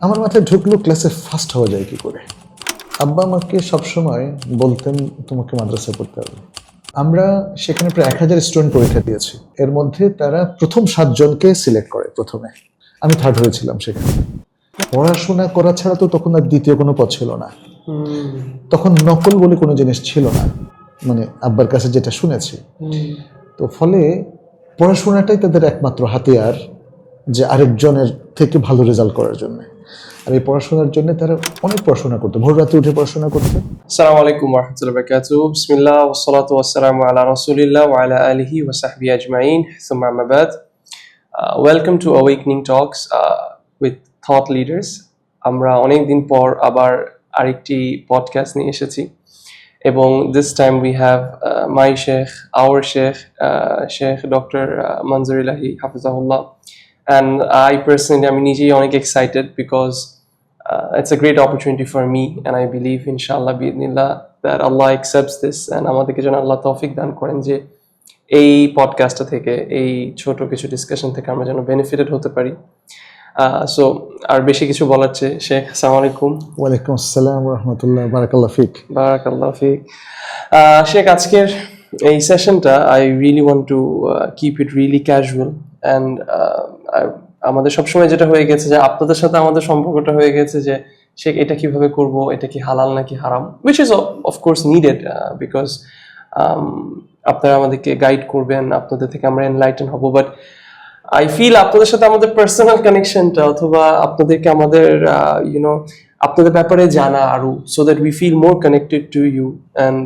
আমার মাথায় ঢুকলো ক্লাসে ফার্স্ট হওয়া যায় কি করে। আব্বা আমাকে সবসময় বলতেন তোমাকে মাদ্রাসায় পড়তে হবে। আমরা সেখানে প্রায় 1000 স্টুডেন্ট পরীক্ষা দিয়েছি, এর মধ্যে তারা প্রথম 7 জনকে সিলেক্ট করে। প্রথমে আমি থার্ড হয়েছিলাম সেখানে। পড়াশোনা করা ছাড়া তো তখন আর দ্বিতীয় কোনো পথ ছিল না। তখন নকল বলে কোনো জিনিস ছিল না, মানে আব্বার কাছে যেটা শুনেছি। তো ফলে পড়াশোনাটাই তাদের একমাত্র হাতিয়ার, যে আরেকজনের থেকে ভালো রেজাল্ট করার জন্য। আর এই পড়াশোনার জন্য তারা অনেক পড়াশোনা করতো, ভোর রাতে উঠে পড়াশোনা করতো। আসসালামু আলাইকুম ওয়া রাহমাতুল্লাহি ওয়া বারাকাতুহু। বিসমিল্লাহ ওয়াস সালাতু ওয়াস সালামু আলা রাসূলিল্লাহ ওয়া আলা আলিহি ওয়া সাহবিহি আজমাইন। সুম্মা আম্মা বাদ। Welcome to Awakening Talks with Thought Leaders. আমরা অনেক দিন পর আবার আরেকটি পডকাস্ট নিয়ে এসেছি এবং this time we have my sheikh, our sheikh Dr. Manzoor Ilahi Hafizahullah, and I personally আমি নিজেই অনেক excited because it's a great opportunity for me, and I believe inshallah bi'idhnillah that Allah accepts this and আমাদেরকে যেন আল্লাহ তৌফিক দান করেন যে এই পডকাস্টটা থেকে, এই ছোট কিছু ডিসকাশন থেকে আমরা যেন বেনিফিটেড হতে পারি। সো আর বেশি কিছু বলার চেয়ে শেখ, আসসালামু আলাইকুম। ওয়ালাইকুম আসসালাম ওয়া রাহমাতুল্লাহ, বারাকাল্লাহ ফিক। বারাকাল্লাহ ফিক। শেখ, আজকের এই সেশনটা I really want to keep it really casual, and আমাদের সবসময় যেটা হয়ে গেছে যে আপনাদের সাথে আমাদের সম্পর্কটা হয়ে গেছে যে শেখ এটা কিভাবে করব, এটা কি হালাল নাকি হারাম, which is of course needed because আপনারা আমাদেরকে গাইড করবেন, আপনাদের থেকে আমরা এনলাইটেন হব। বাট আই ফিল আপনাদের সাথে আমাদের পার্সোনাল কানেকশনটা, অথবা আপনাদেরকে আমাদের আপনাদের ব্যাপারে জানা আরো, so that we feel more connected to you and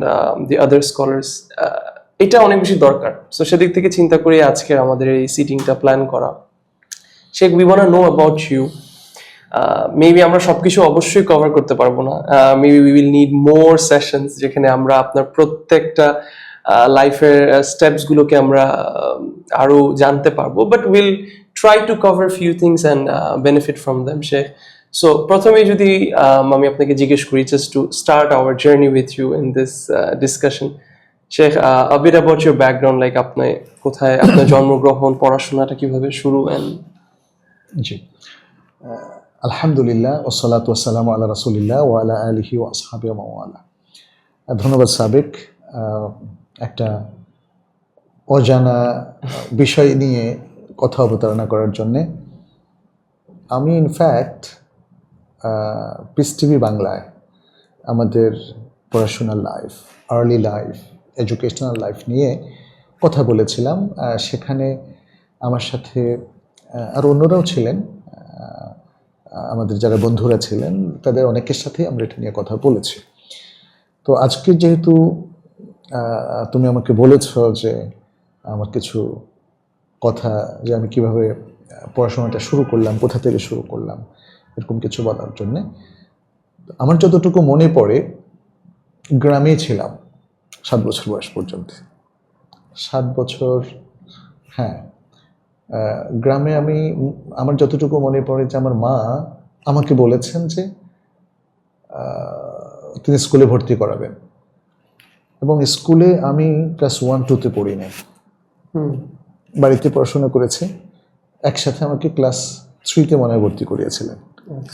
the other scholars, এটা অনেক বেশি দরকার। সো সেদিক থেকে চিন্তা করে আজকের আমাদের এই সিটিংটা প্ল্যান করা। Sheikh, we want to know about you. Maybe আমরা সবকিছু অবশ্যই কভার করতে পারবো না, maybe we will need more sessions যেখানে আমরা আপনার প্রত্যেকটা লাইফের স্টেপস গুলোকে আমরা আরো জানতে পারবো, but will try to cover few things and benefit from them. Sheikh, so প্রথমেই যদি আমি আপনাকে জিজ্ঞেস করি, just to start our journey with you in this discussion, Sheikh, a bit about your background, like আপনি কোথায় আপনার জন্মগ্রহণ, পড়াশোনাটা কিভাবে শুরু, এন্ড জি, আলহামদুলিল্লাহ ওয়াসসালাতু ওয়াসসালামু আলা রাসূলিল্লাহ ওয়া আলা আলিহি ওয়া আসহাবিহি ওয়া মাওয়ালা। ধন্যবাদ সাবেক, একটা অজানা বিষয় নিয়ে কথা অবতারণা করার জন্যে। আমি ইনফ্যাক্ট পিস টিভি বাংলায় আমাদের পড়াশোনার life, early life, educational life নিয়ে কথা বলেছিলাম। সেখানে আমার সাথে আর অন্যরাও ছিলেন, আমাদের যারা বন্ধুরা ছিলেন তাদের অনেকের সাথেই আমরা এটা নিয়ে কথা বলেছি। তো আজকে যেহেতু তুমি আমাকে বলেছ যে আমার কিছু কথা, যে আমি কিভাবে পড়াশোনাটা শুরু করলাম, কোথা থেকে শুরু করলাম, এরকম কিছু বলার জন্যে, আমার যতটুকু মনে পড়ে গ্রামেই ছিলাম 7 বছর বয়স পর্যন্ত। 7 বছর, হ্যাঁ, গ্রামে আমার যতটুকু মনে পড়ে যে আমার মা আমাকে বলেছেন যে তিনি স্কুলে ভর্তি করাবেন, এবং স্কুলে আমি ক্লাস 1-2-তে পড়ি নাই, বাড়িতে পড়াশোনা করেছি। একসাথে আমাকে ক্লাস 3-তে মনে হয় ভর্তি করিয়েছিলেন,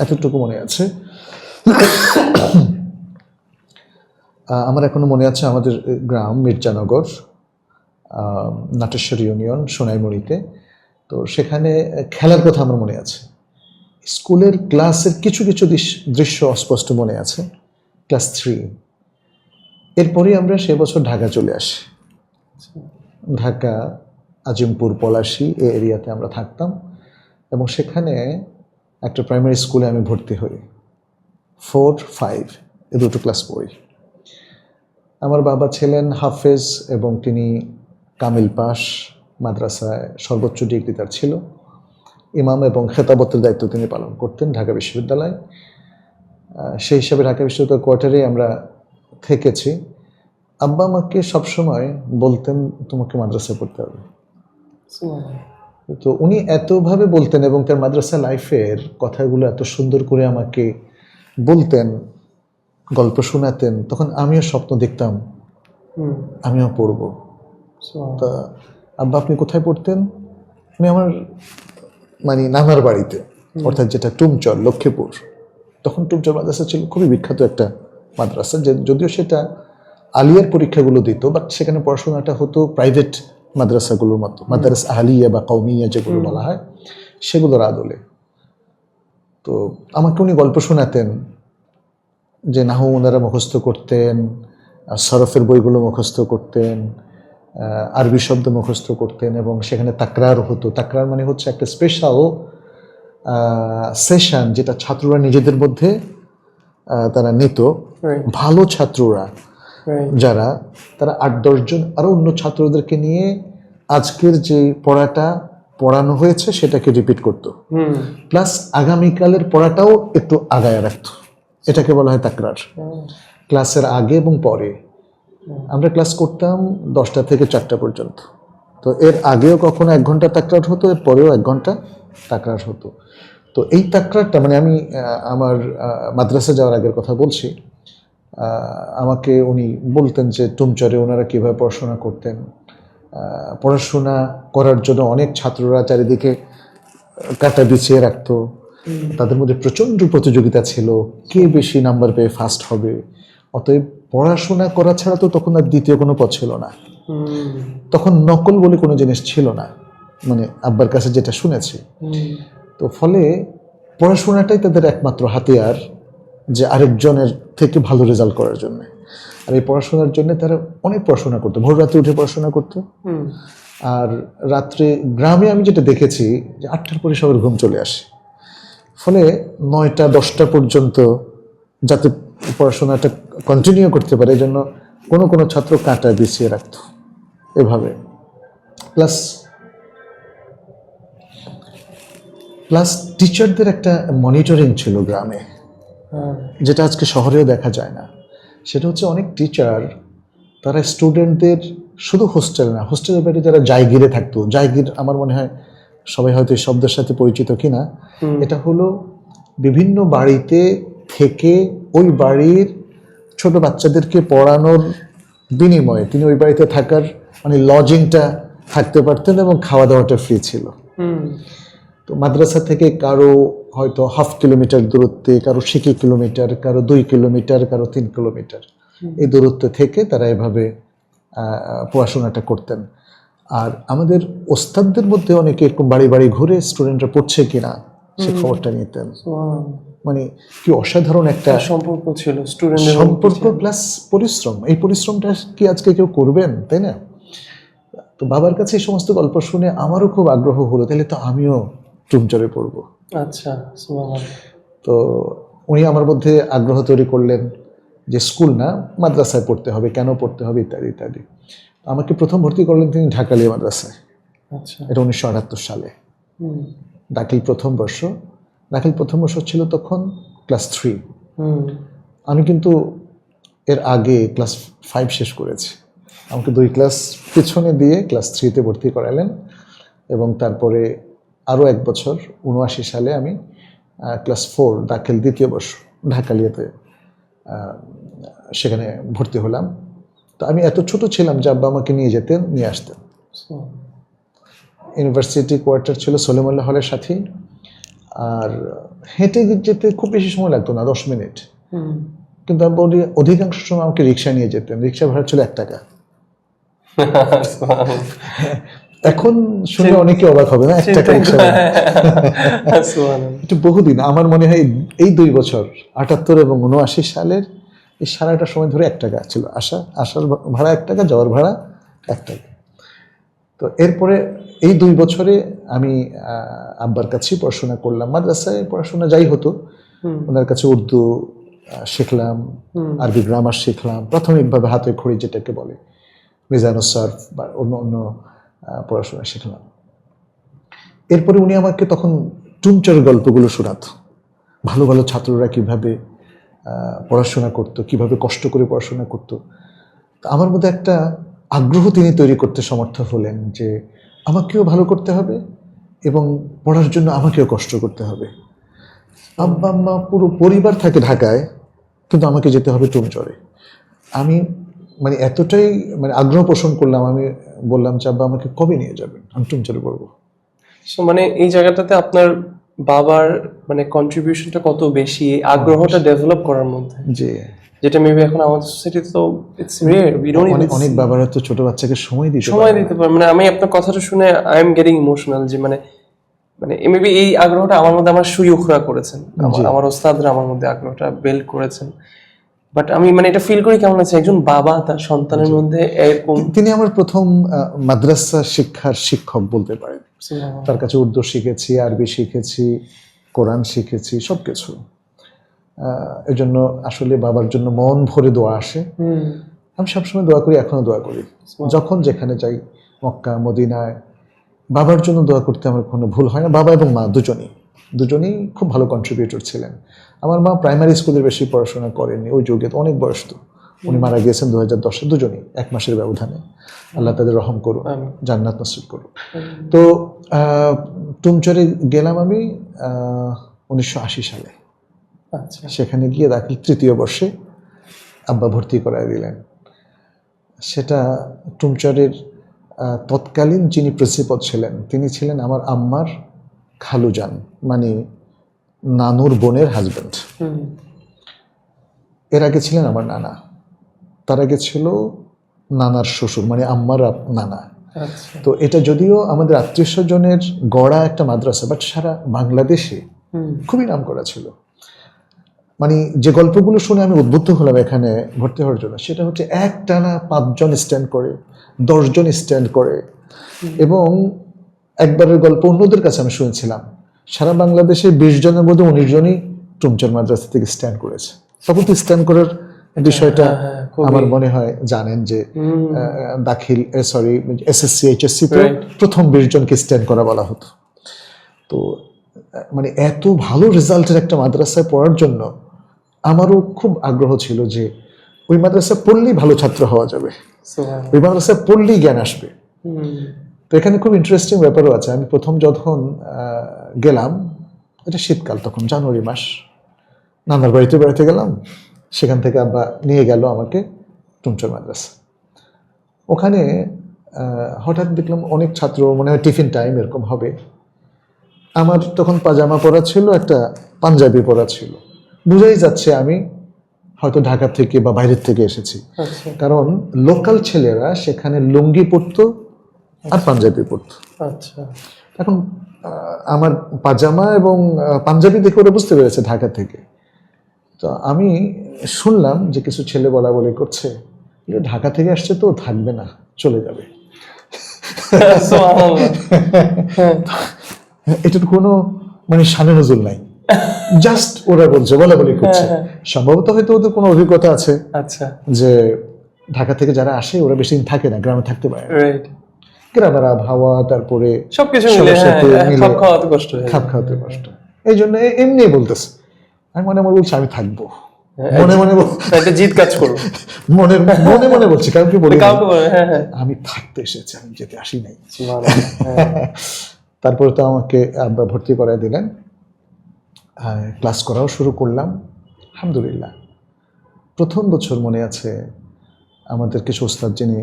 এতটুকু মনে আছে। আমার এখনো মনে আছে আমাদের গ্রাম মির্জানগর, নাটেশ্বর ইউনিয়ন, সোনাইমুড়িতে। তো সেখানে খেলার কথা আমার মনে আছে। স্কুলের ক্লাসের কিছু কিছু দৃশ্য অস্পষ্ট মনে আছে, ক্লাস 3। এরপরে আমরা সে বছর ঢাকা চলে আসি। ঢাকা, আজিমপুর, পলাশী এই এরিয়াতে আমরা থাকতাম, এবং সেখানে একটা প্রাইমারি স্কুলে আমি ভর্তি হই। 4-5 এই দুটো ক্লাস পড়ি। আমার বাবা ছিলেন হাফেজ এবং তিনি কামিল পাশ, মাদ্রাসায় সর্বোচ্চ ডিগ্রি তার ছিল। ইমাম এবং খেতাবতের দায়িত্ব তিনি পালন করতেন ঢাকা বিশ্ববিদ্যালয়ে। সেই হিসাবে ঢাকা বিশ্ববিদ্যালয় কোয়ার্টারে আমরা থেকেছি। আব্বা আমাকে সবসময় বলতেন তোমাকে মাদ্রাসায় পড়তে হবে। তো উনি এতভাবে বলতেন এবং তার মাদ্রাসা লাইফের কথাগুলো এত সুন্দর করে আমাকে বলতেন, গল্প শোনাতেন, তখন আমিও স্বপ্ন দেখতাম আমিও পড়ব। তা আব্বা আপনি কোথায় পড়তেন? উনি আমার নানার বাড়িতে, অর্থাৎ যেটা টুমচর লক্ষ্মীপুর, তখন টুমচর মাদ্রাসা ছিল খুবই বিখ্যাত একটা মাদ্রাসা, যে যদিও সেটা আলিয়ার পরীক্ষাগুলো দিত, বাট সেখানে পড়াশোনাটা হতো প্রাইভেট মাদ্রাসাগুলোর মতো, মাদ্রাস আহলিয়া বা কওমিয়া যেগুলো বলা হয় সেগুলোর আদলে। তো আমাকে উনি গল্প শোনাতেন যে নাহু ওনারা মুখস্থ করতেন, সরফের বইগুলো মুখস্থ করতেন, আরবি শব্দ মুখস্থ করতেন, এবং সেখানে তাকরার হতো। তাকরার মানে হচ্ছে একটা স্পেশাল সেশন যেটা ছাত্ররা নিজেদের মধ্যে তারা নিত। ভালো ছাত্ররা যারা, তারা 8-10 জন আরো অন্য ছাত্রদেরকে নিয়ে আজকের যে পড়াটা পড়ানো হয়েছে সেটাকে রিপিট করতো, প্লাস আগামীকালের পড়াটাও একটু আগায় রাখতো। এটাকে বলা হয় তাকরার। ক্লাসের আগে এবং পরে আমরা ক্লাস করতাম 10টা থেকে 4টা পর্যন্ত। তো এর আগেও কখনো 1 ঘন্টা তাকরার হতো, এর পরেও 1 ঘন্টা তাকরার হতো। তো এই তাকরারটা মানে আমি আমার মাদ্রাসা যাওয়ার আগের কথা বলছি, আমাকে উনি বলতেন যে টুমচরে ওনারা কীভাবে পড়াশোনা করতেন। পড়াশোনা করার জন্য অনেক ছাত্ররা চারিদিকে কাটা বিছিয়ে রাখতো, তাদের মধ্যে প্রচণ্ড প্রতিযোগিতা ছিল কে বেশি নাম্বার পেয়ে ফার্স্ট হবে। অতএব পড়াশোনা করা ছাড়া তো তখন আর দ্বিতীয় কোনো পথ ছিল না। তখন নকল বলে কোনো জিনিস ছিল না, মানে আব্বার কাছে যেটা শুনেছি। তো ফলে পড়াশোনাটাই তাদের একমাত্র হাতিয়ার, যে আরেকজনের থেকে ভালো রেজাল্ট করার জন্য। আর এই পড়াশোনার জন্য তারা অনেক পড়াশোনা করতো, ভোর রাতে উঠে পড়াশোনা করতো। আর রাত্রে গ্রামে আমি যেটা দেখেছি যে 8টার পরে সবার ঘুম চলে আসে, ফলে 9টা 10টা পর্যন্ত যাতে পড়াশোনাটা কন্টিনিউ করতে পারে এই জন্য কোনো কোনো ছাত্র কাঁটা বিছিয়ে রাখতো এভাবে। প্লাস টিচারদের একটা মনিটরিং ছিল গ্রামে, যেটা আজকে শহরেও দেখা যায় না। সেটা হচ্ছে অনেক টিচার তারা স্টুডেন্টদের শুধু হোস্টেল না, হোস্টেলের বাইরে যারা জায়গিরে থাকতো, জায়গির আমার মনে হয় সবাই হয়তো এই শব্দের সাথে পরিচিত কিনা, এটা হলো বিভিন্ন বাড়িতে থেকে ওই বাড়ির ছোট বাচ্চাদেরকে পড়ানোর বিনিময়ে তিনি ওই বাড়িতে থাকার মানে লজিংটা থাকতে পারতেন এবং খাওয়া দাওয়াটা ফ্রি ছিল। তো মাদ্রাসা থেকে কারো হয়তো 1/2 কিলোমিটার দূরত্বে, কারো 1 কিলোমিটার, কারো 2 কিলোমিটার, কারো 3 কিলোমিটার, এই দূরত্ব থেকে তারা এভাবে পড়াশোনাটা করতেন। আর আমাদের ওস্তাদদের মধ্যে অনেকে এরকম বাড়ি বাড়ি ঘুরে স্টুডেন্টরা পড়ছে কিনা সে খবরটা নিতেন। মানে কি অসাধারণ একটা সম্পর্ক ছিল স্টুডেন্টের সম্পর্ক প্লাস পরিশ্রম। এই পরিশ্রমটা কি আজকে কেউ করবেন, তাই না? তো বাবার কাছে এই সমস্ত গল্প শুনে আমারও খুব আগ্রহ হলো, তাহলে তো আমিও টুমচরে পড়বো। আচ্ছা, তো উনি আমার মধ্যে আগ্রহ তৈরি করলেন যে স্কুল না, মাদ্রাসায় পড়তে হবে, কেন পড়তে হবে ইত্যাদি ইত্যাদি। আমাকে প্রথম ভর্তি করলেন তিনি ঢাকালিয়া মাদ্রাসায়। আচ্ছা, এটা 1978 সালে। দাখিল প্রথম বর্ষ ছিল তখন ক্লাস 3। আমি কিন্তু এর আগে ক্লাস 5 শেষ করেছি। আমাকে 2 ক্লাস পিছনে দিয়ে ক্লাস 3-তে ভর্তি করালেন, এবং তারপরে আরও 1 বছর 79 সালে আমি ক্লাস 4 দাখিল দ্বিতীয় বর্ষ ঢাকালিয়াতে সেখানে ভর্তি হলাম। তো আমি এত ছোট ছিলাম যে আব্বা আমাকে নিয়ে যেতেন, নিয়ে আসতেন। ইউনিভার্সিটি কোয়ার্টার ছিল সলিমুল্লাহ হলের সাথেই, আর হেঁটে যেতে খুব বেশি সময় লাগতো না, 10 মিনিট। কিন্তু আব্বা অধিকাংশ সময় আমাকে রিক্সা নিয়ে যেতেন। রিক্সা ভাড়া ছিল 1 টাকা। এখন শুনে অনেকে অবাক হবে না, 1 টাকা রিক্সা ভাড়া। এটা বহুদিন, আমার মনে হয় এই 2 বছর 78 এবং 79 সালের এই সারাটা সময় ধরে 1 টাকা ছিল। আসার ভাড়া 1 টাকা, যাওয়ার ভাড়া 1 টাকা। তো এরপরে এই 2 বছরে আমি আব্বার কাছেই পড়াশোনা করলাম। মাদ্রাসায় পড়াশোনা যাই হতো, ওনার কাছে উর্দু শিখলাম, আরবি গ্রামার শিখলাম, প্রাথমিকভাবে হাতে খড়ি যেটাকে বলে, মিজানুস সারফ বা অন্য অন্য পড়াশোনা শিখলাম। এরপরে উনি আমাকে তখন টুমচরের গল্পগুলো শোনাতো, ভালো ভালো ছাত্ররা কিভাবে পড়াশোনা করতো, কিভাবে কষ্ট করে পড়াশোনা করতো। আমার মধ্যে একটা আগ্রহ তিনি তৈরি করতে সমর্থ হলেন যে আমাকেও ভালো করতে হবে এবং পড়ার জন্য আমাকেও কষ্ট করতে হবে। আব্বা আম্মা পুরো পরিবার থাকে ঢাকায়, কিন্তু আমাকে যেতে হবে টুমচরে। আমি মানে এতটাই মানে আগ্রহ পোষণ করলাম, আমি বললাম যে আব্বা আমাকে কবে নিয়ে যাবেন, আমি টুমচরে পড়বো। মানে এই জায়গাটাতে আপনার বাবার মানে কন্ট্রিবিউশনটা কত বেশি, এই আগ্রহটা ডেভেলপ করার মধ্যে, যে যেটা মেবি এখন আমাদের সোসাইটিতে তো ইটস রেয়ার, উই ডোন্ট অনেক অনেক বাবারা তো ছোট বাচ্চাকে সময় দিতে সময় দিতে পারে। মানে আমি আপনার কথাটা শুনে আই এম গেটিং ইমোশনাল, যে মানে মানে মেবি এই আগ্রহটা আমার মধ্যে আমার সুইউখরা করেছেন, আমার ওস্তাদরা আমার মধ্যে আগ্রহটা বিল্ড করেছেন। বাট আমি মানে এটা ফিল করি কেমন আছে একজন বাবা তার সন্তানের মধ্যে এরকম। তিনি আমার প্রথম মাদ্রাসা শিক্ষার শিক্ষক বলতে পারেন। তার কাছে উর্দু শিখেছি, আরবি শিখেছি, কোরআন শিখেছি, সবকিছু। এর জন্য আসলে বাবার জন্য মন ভরে দোয়া আসে। আমি সবসময় দোয়া করি, এখনো দোয়া করি। যখন যেখানে যাই, মক্কা মদিনায়, বাবার জন্য দোয়া করতে আমার কোনো ভুল হয় না। বাবা এবং মা দুজনেই খুব ভালো কন্ট্রিবিউটর ছিলেন। আমার মা প্রাইমারি স্কুলে বেশি পড়াশোনা করেননি, ওই যুগে তো অনেক বয়স, তো উনি মারা গিয়েছেন 2010-এ, দুজনেই 1 মাসের ব্যবধানে। আল্লাহ তাদের রহম করুন, জান্নাত নসিব করুন। তো টুমচরে গেলাম আমি 1980 সালে। আচ্ছা, সেখানে গিয়ে দাখিল 3য় বর্ষে আব্বা ভর্তি করায় দিলেন। সেটা টুমচরের তৎকালীন যিনি প্রিন্সিপাল ছিলেন, তিনি ছিলেন আমার আম্মার খালুজান, মানে নানুর বোনের হাজব্যান্ড। এর আগে ছিলেন আমার নানা, তার আগে ছিল নানার শ্বশুর, মানে আম্মার নানা। আচ্ছা, তো এটা যদিও আমাদের আত্মীয় স্বজনের গড়া একটা মাদ্রাসা, বাট সারা বাংলাদেশে খুবই নাম করা ছিল। মানে যে গল্পগুলো শুনে আমি উদ্বুদ্ধ হলাম এখানে ভর্তি হওয়ার জন্য, সেটা হচ্ছে একটানা 5 জন স্ট্যান্ড করে, 10 জন স্ট্যান্ড করে। এবং একবারের গল্প অন্যদের কাছে আমি শুনেছিলাম, সারা বাংলাদেশে 20 জনের মধ্যে 19 জনই টুমচর মাদ্রাসা থেকে স্ট্যান্ড করেছে। তখন তো স্ট্যান্ড করার বিষয়টা আমার মনে হয় জানেন যে দাখিল এসএসসি এইচএসসি তে প্রথম 20 জনকে স্ট্যান্ড করা বলা হতো। তো মানে এত ভালো রেজাল্টের একটা মাদ্রাসায় পড়ার জন্য আমারও খুব আগ্রহ ছিল যে ওই মাদ্রাসায় পড়লেই ভালো ছাত্র হওয়া যাবে, ওই মাদ্রাসায় পড়লেই জ্ঞান আসবে। তো এখানে খুব ইন্টারেস্টিং ব্যাপারও আছে। আমি প্রথম যখন গেলাম, এটা শীতকাল, তখন জানুয়ারি মাস, নানার বাড়িতে বেড়াতে গেলাম। সেখান থেকে আব্বা নিয়ে গেল আমাকে টুমচর মাদ্রাসা। ওখানে হঠাৎ দেখলাম অনেক ছাত্র, মনে হয় টিফিন টাইম এরকম হবে। আমার তখন পাজামা পরা ছিল, একটা পাঞ্জাবি পরা ছিল, বুঝাই যাচ্ছে আমি হয়তো ঢাকা থেকে বা বাইরের থেকে এসেছি। কারণ লোকাল ছেলেরা সেখানে লুঙ্গি পরতো আর পাঞ্জাবি পরতো। আচ্ছা, এখন আমার পাজামা এবং পাঞ্জাবি দেখে ওরা বুঝতে পেরেছে ঢাকা থেকে। তো আমি শুনলাম যে কিছু ছেলে বলা বলি করছে, ঢাকা থেকে আসছে তো থাকবে না, চলে যাবে। এটার কোনো মানে শানে নজুল নাই, জাস্ট ওরা বলছে, বলা বলি করছে। সম্ভবত হয়তো ওদের কোনো অভিজ্ঞতা আছে, আচ্ছা, যে ঢাকা থেকে যারা আসে ওরা বেশি দিন থাকে না, গ্রামে থাকতে পারে না। রাইট, গ্রামের আবহাওয়া, তারপরে সবকিছু মিলে খাপ খাওয়াতে কষ্ট, খাপ খাওয়াতে কষ্ট, এই জন্য এমনি বলতেছে। আমি মনে মনে বলছি আমি থাকবো, মনে মনে একটা জিদ কাজ করবো, মনে মনে মনে বলছি, কাউকে বলি আমি থাকতে এসেছি, আমি যেতে আসি নাই। তারপরে তো আমাকে আব্বা ভর্তি করায় দিলেন, ক্লাস করাও শুরু করলাম। আলহামদুলিল্লাহ, প্রথম বছর মনে আছে আমাদের কিছু ওস্তাদ যিনি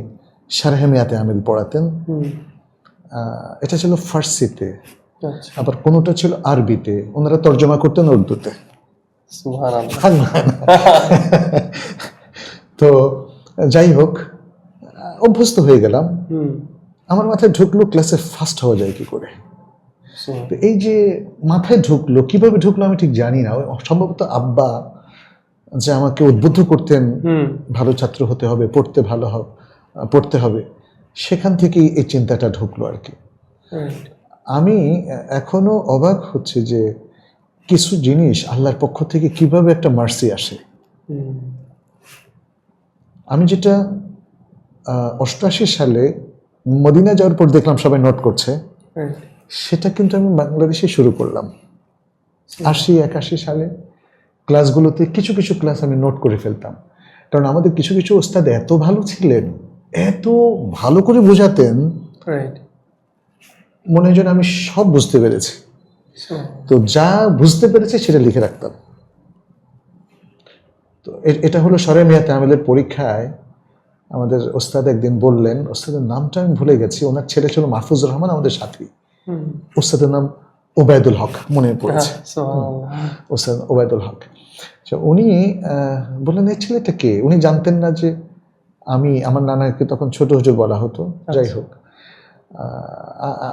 শারহেমিয়াতে আমিল পড়াতেন, এটা ছিল ফার্সিতে, আবার কোনোটা ছিল আরবিতে, ওনারা তর্জমা করতেন উর্দুতে। তো যাই হোক, অভ্যস্ত হয়ে গেলাম। আমার মাথায় ঢুকলো ক্লাসে ফার্স্ট হওয়া যায় কি করে। তো এই যে মাথায় ঢুকলো, কিভাবে ঢুকলো আমি ঠিক জানি না। সম্ভবত আব্বা যে আমাকে উদ্বুদ্ধ করতেন ভালো ছাত্র হতে হবে, পড়তে হবে, সেখান থেকেই এই চিন্তাটা ঢুকলো আর কি। আমি এখনো অবাক হচ্ছে যে কিছু জিনিস আল্লাহর পক্ষ থেকে কিভাবে একটা মার্সি আসে। আমি যেটা 88 সালে মদিনা যাওয়ার পর দেখলাম সবাই নোট করছে, সেটা কিন্তু আমি বাংলাদেশে শুরু করলাম 80-81 সালে। ক্লাসগুলোতে কিছু কিছু ক্লাস আমি নোট করে ফেলতাম, কারণ আমাদের কিছু কিছু ওস্তাদ এত ভালো ছিলেন, এত ভালো করে বোঝাতেন, মনে হয় যেন আমি সব বুঝতে পেরেছি। তো যা বুঝতে পেরেছি সেটা লিখে রাখতাম। তো এটা হলো শারহেমিয়াতে আমিলের পরীক্ষায় আমাদের ওস্তাদ একদিন বললেন, ওস্তাদের নামটা আমি ভুলে গেছি, ওনার ছেলে ছিল মাহফুজুর রহমান, আমাদের সাথী। ওস্তাদের নাম ওবায়দুল হক, মনে পড়েছে, সুবহানাল্লাহ। ওস্তাদ ওবায়দুল হক। তো উনি বললেন এই ছেলেটা কে। উনি জানতেন না যে আমার নানাকে তখন ছোট হুজুর বলা হতো, যাই হোক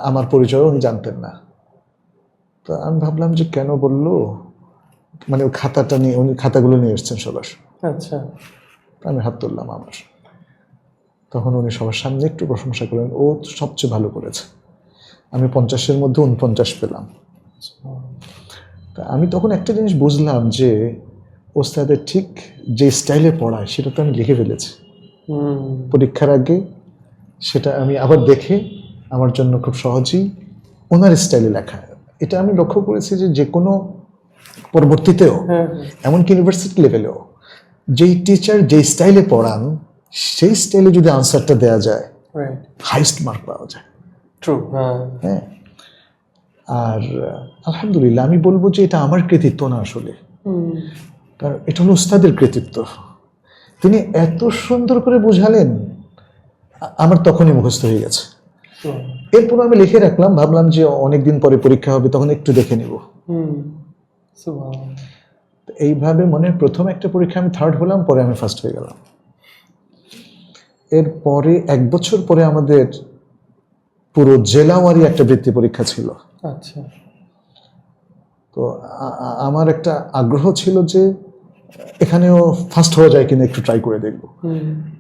আমার পরিচয় উনি জানতেন না। তো আমি ভাবলাম যে কেন বললো, মানে ওই খাতাটা নিয়ে, উনি খাতাগুলো নিয়ে এসছেন সবার। আচ্ছা, আমি হাত তুললাম আমার। তখন উনি সবার সামনে একটু প্রশংসা করলেন, ও তো সবচেয়ে ভালো করেছে। আমি 50-এর মধ্যে 49 পেলাম। তা আমি তখন একটা জিনিস বুঝলাম যে ওস্তাদের ঠিক যে স্টাইলে পড়ায় সেটা তো আমি লিখে ফেলেছি পরীক্ষার আগে। সেটা আমি আবার দেখে আমার জন্য খুব সহজেই ওনার স্টাইলে লেখা। এটা আমি লক্ষ্য করেছি যে কোনো পরবর্তীতেও, এমনকি ইউনিভার্সিটি লেভেলেও, যেই টিচার যেই স্টাইলে পড়ান সেই স্টাইলে যদি আনসারটা দেওয়া যায়, হাইস্ট মার্ক পাওয়া যায়। ট্রু। হ্যাঁ, আর আলহামদুলিল্লাহ আমি বলবো যে এটা আমার কৃতিত্ব না আসলে, কারণ এটা হলো উস্তাদের কৃতিত্ব। তিনি এত সুন্দর করে বুঝালেন, আমার তখনই মুখস্থ হয়ে গেছে। এরপর আমি লিখে রাখলাম, ভাবলাম যে অনেকদিন পরে পরীক্ষা হবে, তখন একটু দেখে নিব। এইভাবে মনে প্রথম একটা পরীক্ষা আমি থার্ড হলাম, পরে আমি ফার্স্ট হয়ে গেলাম। এরপরে 1 বছর পরে আমাদের পুরো জেলাওয়ারি একটা বৃত্তি পরীক্ষা ছিল। আচ্ছা। তো আমার একটা আগ্রহ ছিল যে এখানেও ফার্স্ট হওয়া যায় কিনা একটু ট্রাই করে দেখব।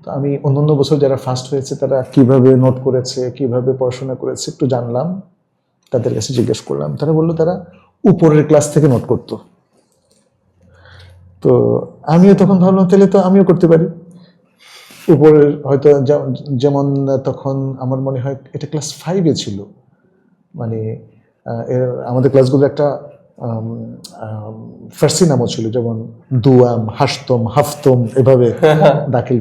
তো আমি অন্যান্য বছর যারা ফার্স্ট হয়েছে তারা কিভাবে নোট করেছে, কিভাবে পড়াশোনা করেছে একটু জানলাম, তাদের কাছে জিজ্ঞেস করলাম। তারা বললো তারা উপরের ক্লাস থেকে নোট করতো। তো আমিও তখন ভাবলাম তাহলে তো আমিও করতে পারি। উপরের হয়তো যেমন তখন আমার মনে হয় এটা ক্লাস 5-এ ছিল, মানে আমাদের ক্লাসগুলো একটা ফার্সি নামও ছিল, যেমন দুয়াম, হাসতম, হাফতম, এভাবে দাখিল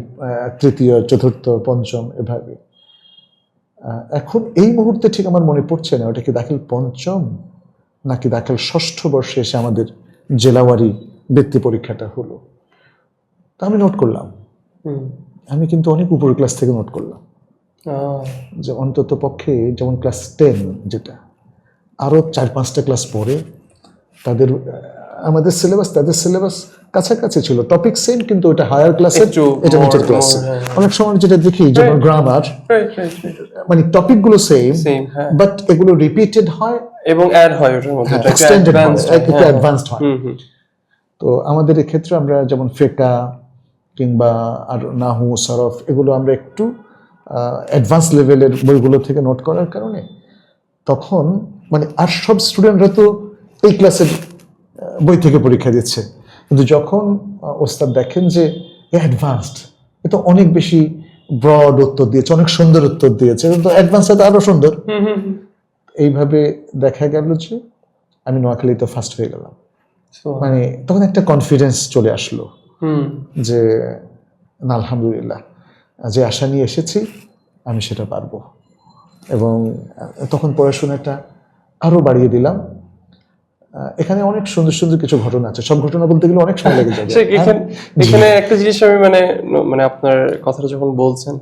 তৃতীয়, চতুর্থ, পঞ্চম, এভাবে। এখন এই মুহূর্তে ঠিক আমার মনে পড়ছে না ওটা কি দাখিল পঞ্চম নাকি দাখিল ষষ্ঠ বর্ষে এসে আমাদের জেলাওয়ারি বৃত্তি পরীক্ষাটা হলো। তা আমি নোট করলাম, আমি কিন্তু অনেক উপরের ক্লাস থেকে নোট করলাম, যে অন্তত পক্ষে যেমন ক্লাস 10 যেটা আরো 4-5টা ক্লাস পরে তাদের আমাদের সিলেবাস তাদের সিলেবাস কাছাকাছি ছিল, টপিক সেম, কিন্তু ওটা হায়ার ক্লাসের, এটা মিডল ক্লাস। অনেক সময় যেটা দেখি যেমন গ্রামার, মানে টপিক গুলো সেম, বাট এগুলো রিপিটেড হয় এবং অ্যাড হয়, ওটার মধ্যে এক্সটেন্ডেড হয়, একটু অ্যাডভান্সড হয়। তো আমাদের এই ক্ষেত্রে আমরা যেমন ফিকহ কিংবা আর নাহু, সরফ, এগুলো আমরা একটু অ্যাডভান্স লেভেলের বইগুলো থেকে নোট করার কারণে তখন মানে আর সব স্টুডেন্টরা তো এই ক্লাসের বই থেকে পরীক্ষা দিচ্ছে, কিন্তু যখন ওস্তাদ দেখেন যে অ্যাডভান্সড, এটা অনেক বেশি ব্রড উত্তর দিয়েছে, অনেক সুন্দর উত্তর দিয়েছে, কিন্তু অ্যাডভান্স আরো সুন্দর, এইভাবে দেখা গেল যে আমি নোয়াখালীতে ফার্স্ট হয়ে গেলাম। মানে তখন একটা কনফিডেন্স চলে আসলো যে না, আলহামদুলিল্লাহ, যে আশা নিয়ে এসেছি আমি সেটা পারবো। এবং তখন পড়াশোনাটা আরো বাড়িয়ে দিলাম। এখানে অনেক সুন্দর সুন্দর কিছু ঘটনা আছে, সব ঘটনা বলতে গেলে অনেক সময় লেগে যাবে। এখানে একটা জিনিস আমি মানে আপনার কথাটা যখন বলছেন,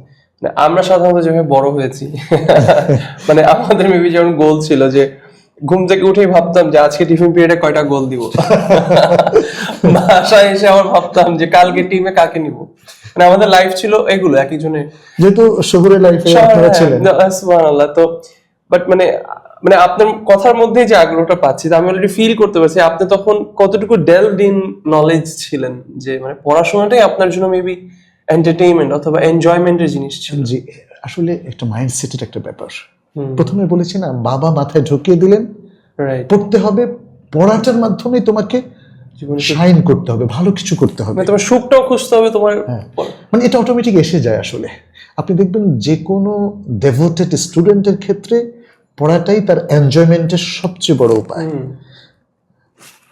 আমরা সাধারণত যেভাবে বড় হয়েছি, মানে আমাদের মেবি যেমন গোল ছিল যে ঘুম থেকে উঠেই ভাবতাম যে আজকে টিফিন পিরিয়ডে কয়টা গোল দিব, বাসায় এসে আবার ভাবতাম যে কালকে টিমে কাকে নিব। মানে আমাদের লাইফ ছিল এগুলো, এক একজনের, যেহেতু শহরের লাইফে আপনারা ছিলেন। সুবহানাল্লাহ। তো বাট মানে আপনার কথার মধ্যে যে আগ্রহটা পাচ্ছি, আমি অলরেডি ফিল করতে পারছি আপনি তখন কতটুকু ডেলভড ইন নলেজ ছিলেন, যে মানে পড়াশোনাটাই আপনার জন্য মেবি এন্টারটেইনমেন্ট অথবা এনজয়মেন্টের জিনিস ছিল। জি, আসলে একটা মাইন্ডসেটের একটা ব্যাপার। প্রথমে বলেছি না, বাবা মাথায় ঢুকিয়ে দিলেন পড়তে হবে, পড়াটার মাধ্যমে তোমাকে শাইন করতে হবে, ভালো কিছু করতে হবে, তোমার সুখটাও খুঁজতে হবে তোমার, মানে এটা অটোমেটিক এসে যায়। আসলে আপনি দেখবেন যে কোনো ডেভোটেড স্টুডেন্টের ক্ষেত্রে পড়াটাই তার এনজয়মেন্টের সবচেয়ে বড় উপায়।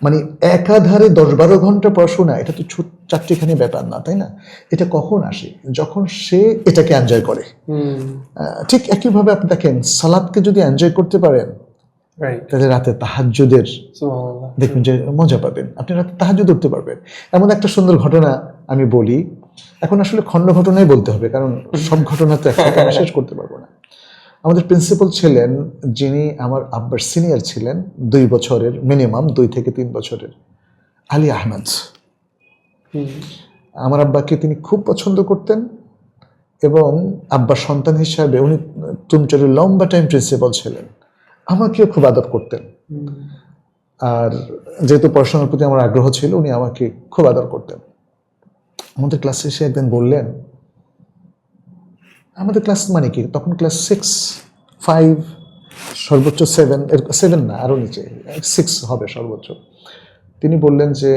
মানে একাধারে 10-12 ঘন্টা পড়াশোনা, এটা তো চারটিখানি ব্যাপার না, তাই না? এটা কখন আসে? যখন সে এটাকে এনজয় করে। ঠিক একইভাবে আপনি দেখেন, সালাতকে যদি এনজয় করতে পারেন তাহলে রাতে তাহাজ্জুদের দেখবেন যে মজা পাবেন, আপনি রাতে তাহাজ্জুদ উঠতে পারবেন। এমন একটা সুন্দর ঘটনা আমি বলি, এখন আসলে খণ্ড ঘটনাই বলতে হবে, কারণ সব ঘটনা তো একটা শেষ করতে পারবো না। আমাদের প্রিন্সিপাল ছিলেন যিনি আমার আব্বার সিনিয়র ছিলেন, 2 বছরের মিনিমাম, 2 থেকে 3 বছরের, আলী আহমেদ। আমার আব্বাকে তিনি খুব পছন্দ করতেন এবং আব্বার সন্তান হিসাবে উনি তুমচরের লম্বা টাইম প্রিন্সিপাল ছিলেন। আমাকেও খুব আদর করতেন, আর যেহেতু পড়াশোনার প্রতি আমার আগ্রহ ছিল উনি আমাকে খুব আদর করতেন। আমাদের ক্লাসে এসে একদিন বললেন, আমাদের ক্লাস মানে কি তখন ক্লাস 6, 5, সর্বোচ্চ 7 না আরো নিচে 6 হবে সর্বোচ্চ। তিনি বললেন যে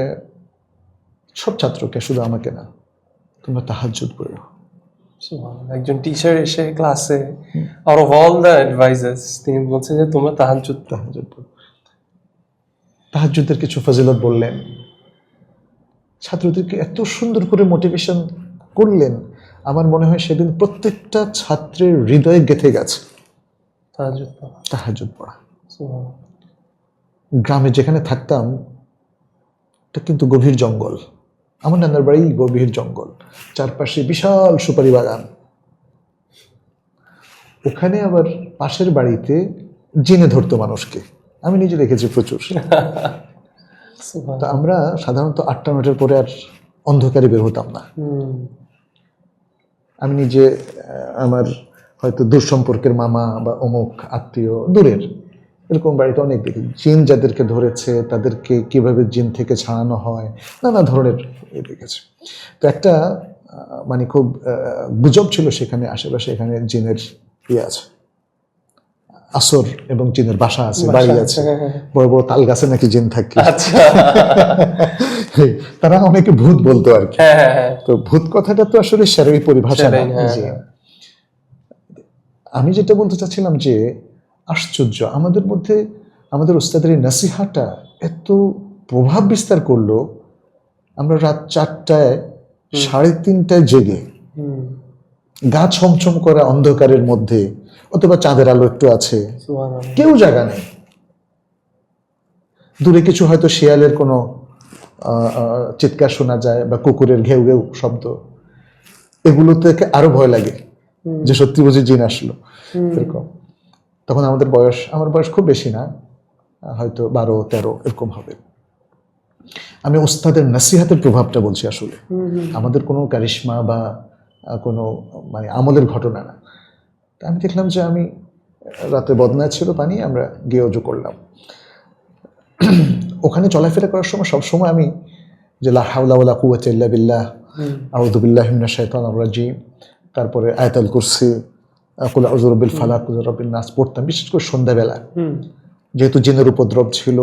সব ছাত্রকে, শুধু আমাকে না, তোমরা তাহাজ্জুদ পড়ো। একজন টিচার এসে ক্লাসে out of all the advisers তিনি বলছেন যে তোমরা তাহাজ্জুদ পড়ো। তাহাজ্জুদের কিছু ফজিলত বললেন, ছাত্রদেরকে এত সুন্দর করে মোটিভেশন করলেন, আমার মনে হয় সেদিন প্রত্যেকটা ছাত্রের হৃদয়ে গেঁথে গেছে তাহাজ্জুদ পড়া। গ্রামে যেখানে থাকতাম এটা কিন্তু গভীর জঙ্গল, আমার নানার বাড়ি গভীর জঙ্গল, চারপাশে বিশাল সুপারি বাগান। ওখানে আবার পাশের বাড়িতে জিনে ধরতো মানুষকে, আমি নিজে দেখেছি প্রচুর। তো আমরা সাধারণত 8টা-9টার পরে আর অন্ধকারে বের হতাম না। আমি নিজে আমার হয়তো দূর সম্পর্কের মামা বা অমুক আত্মীয় দূরের এরকম বাড়িতে অনেক দেখি জিন যাদেরকে ধরেছে তাদেরকে কিভাবে জিন থেকে ছাড়ানো হয়, নানা ধরনের দেখেছে। তো একটা মানে খুব গুজব ছিল সেখানে আশেপাশে, এখানে জিনের ইয়ে আছে, আসর এবং জিনের বাসা আছে, বাড়ি আছে, বড় বড় তাল গাছে নাকি জিন থাকে। তারা অনেকে ভূত বলতো আর কি। তো ভূত কথাটা তো আসলে শারীরিক পরিভাষা না। আমি যেটা বলতে চাচ্ছিলাম যে আশ্চর্য, আমাদের মধ্যে আমাদের ওস্তাদের এই নসিহাটা এত প্রভাব বিস্তার করলো। আমরা রাত 4টায় 3:30টায় জেগে গা ছমছম করা অন্ধকারের মধ্যে, অথবা চাঁদের আলো একটু আছে, কেউ জায়গা নেই, দূরে কিছু হয়তো শিয়ালের কোনো চিৎকার শোনা যায় বা কুকুরের ঘেউ ঘেউ শব্দ, এগুলো থেকে আরো ভয় লাগে যে সত্যি বুঝি জিন আসলো এরকম। তখন আমার বয়স খুব বেশি না, হয়তো 12-13 এরকম হবে। আমি ওস্তাদের নসিহাতের প্রভাবটা বলছি আসলে, আমাদের কোনো কারিশমা বা কোনো মানে আমলের ঘটনা না। আমি দেখলাম যে আমি রাতে বদনায় ছিল পানি, আমরা গিয়ে অজু করলাম। ওখানে চলাফেরা করার সময় সবসময় আমি যে লা হাওলা ওয়ালা কুওয়াতা ইল্লা বিল্লাহ, আউযু বিল্লাহি মিনাশ শাইতানির রাজিম, তারপরে আয়াতুল কুরসি, কুল আউযু বিরাব্বিল ফালাক, কুল রাব্বিন নাস পড়তাম, বিশেষ করে সন্ধ্যাবেলা, যেহেতু জিনের উপদ্রব ছিল,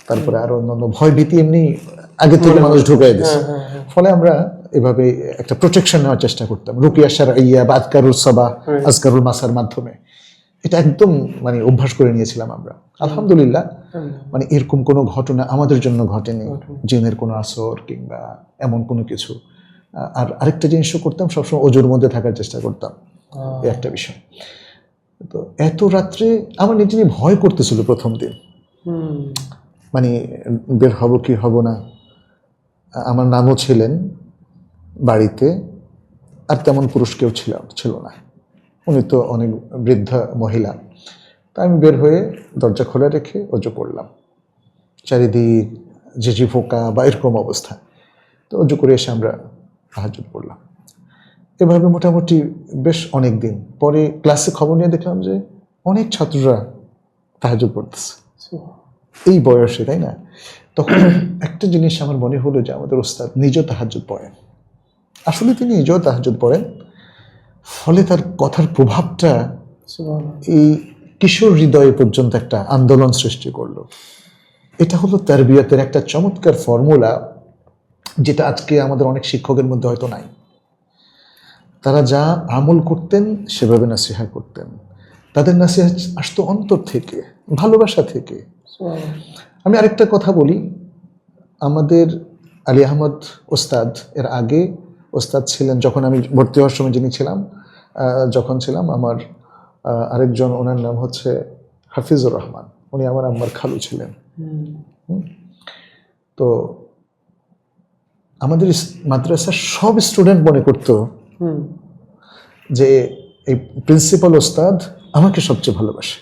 তারপরে আরো অন্যান্য ভয় ভীতি এমনি আগে থেকে মানুষ ঢুকাই দিচ্ছে, ফলে আমরা এভাবে একটা প্রোটেকশন নেওয়ার চেষ্টা করতাম, রুকিয়া শারঈয়া বা আযকারুল সাবাহ, আযকারুল মাসার মাধ্যমে। এটা একদম মানে অভ্যাস করে নিয়েছিলাম আমরা। আলহামদুলিল্লাহ, মানে এরকম কোনো ঘটনা আমাদের জন্য ঘটেনি, জিনের কোনো আসর কিংবা এমন কোনো কিছু। আর আরেকটা জিনিসও করতাম, সবসময় অজুর মধ্যে থাকার চেষ্টা করতাম, এই একটা বিষয়। তো এত রাত্রে আমার নিজে ভয় করতেছিল প্রথম দিন, মানে বের হব কি হব না। আমার নামও ছিলেন বাড়িতে, আর তেমন পুরুষ কেউ ছিল না, উনি তো অনেক বৃদ্ধা মহিলা। তা আমি বের হয়ে দরজা খোলা রেখে অজু করলাম, চারিদিক ঝিঝি ফোঁকা বা এরকম অবস্থা। তো অজু করে এসে আমরা তাহাজ্জুদ পড়লাম। এভাবে মোটামুটি বেশ অনেক দিন পরে ক্লাসে খবর নিয়ে দেখলাম যে অনেক ছাত্ররা তাহাজ্জুদ পড়তেছে এই বয়সে, তাই না? তখন একটা জিনিস আমার মনে হলো যে আমাদের ওস্তাদ নিজেও তাহাজ্জুদ পড়েন, আসলে তিনি নিজেও তাহাজ্জুদ পড়েন, ফলে তার কথার প্রভাবটা এই কিশোর হৃদয়ে পর্যন্ত একটা আন্দোলন সৃষ্টি করলো। এটা হলো তারবিয়াতের একটা চমৎকার ফর্মুলা, যেটা আজকে আমাদের অনেক শিক্ষকের মধ্যে হয়তো নাই। তারা যা আমল করতেন সেভাবে নাসিহা করতেন, তাদের নাসিহা আসতো অন্তর থেকে, ভালোবাসা থেকে। আমি আরেকটা কথা বলি, আমাদের আলী আহমদ ওস্তাদ এর আগে ওস্তাদ ছিলেন, যখন আমি ভর্তি হওয়ার সময় যিনি ছিলাম, যখন ছিলাম, আমার আরেকজন, ওনার নাম হচ্ছে হাফিজুর রহমান, উনি আমার আম্মার খালু ছিলেন। তো আমাদের মাদ্রাসার সব স্টুডেন্ট মনে করতো যে এই প্রিন্সিপাল ওস্তাদ আমাকে সবচেয়ে ভালোবাসে।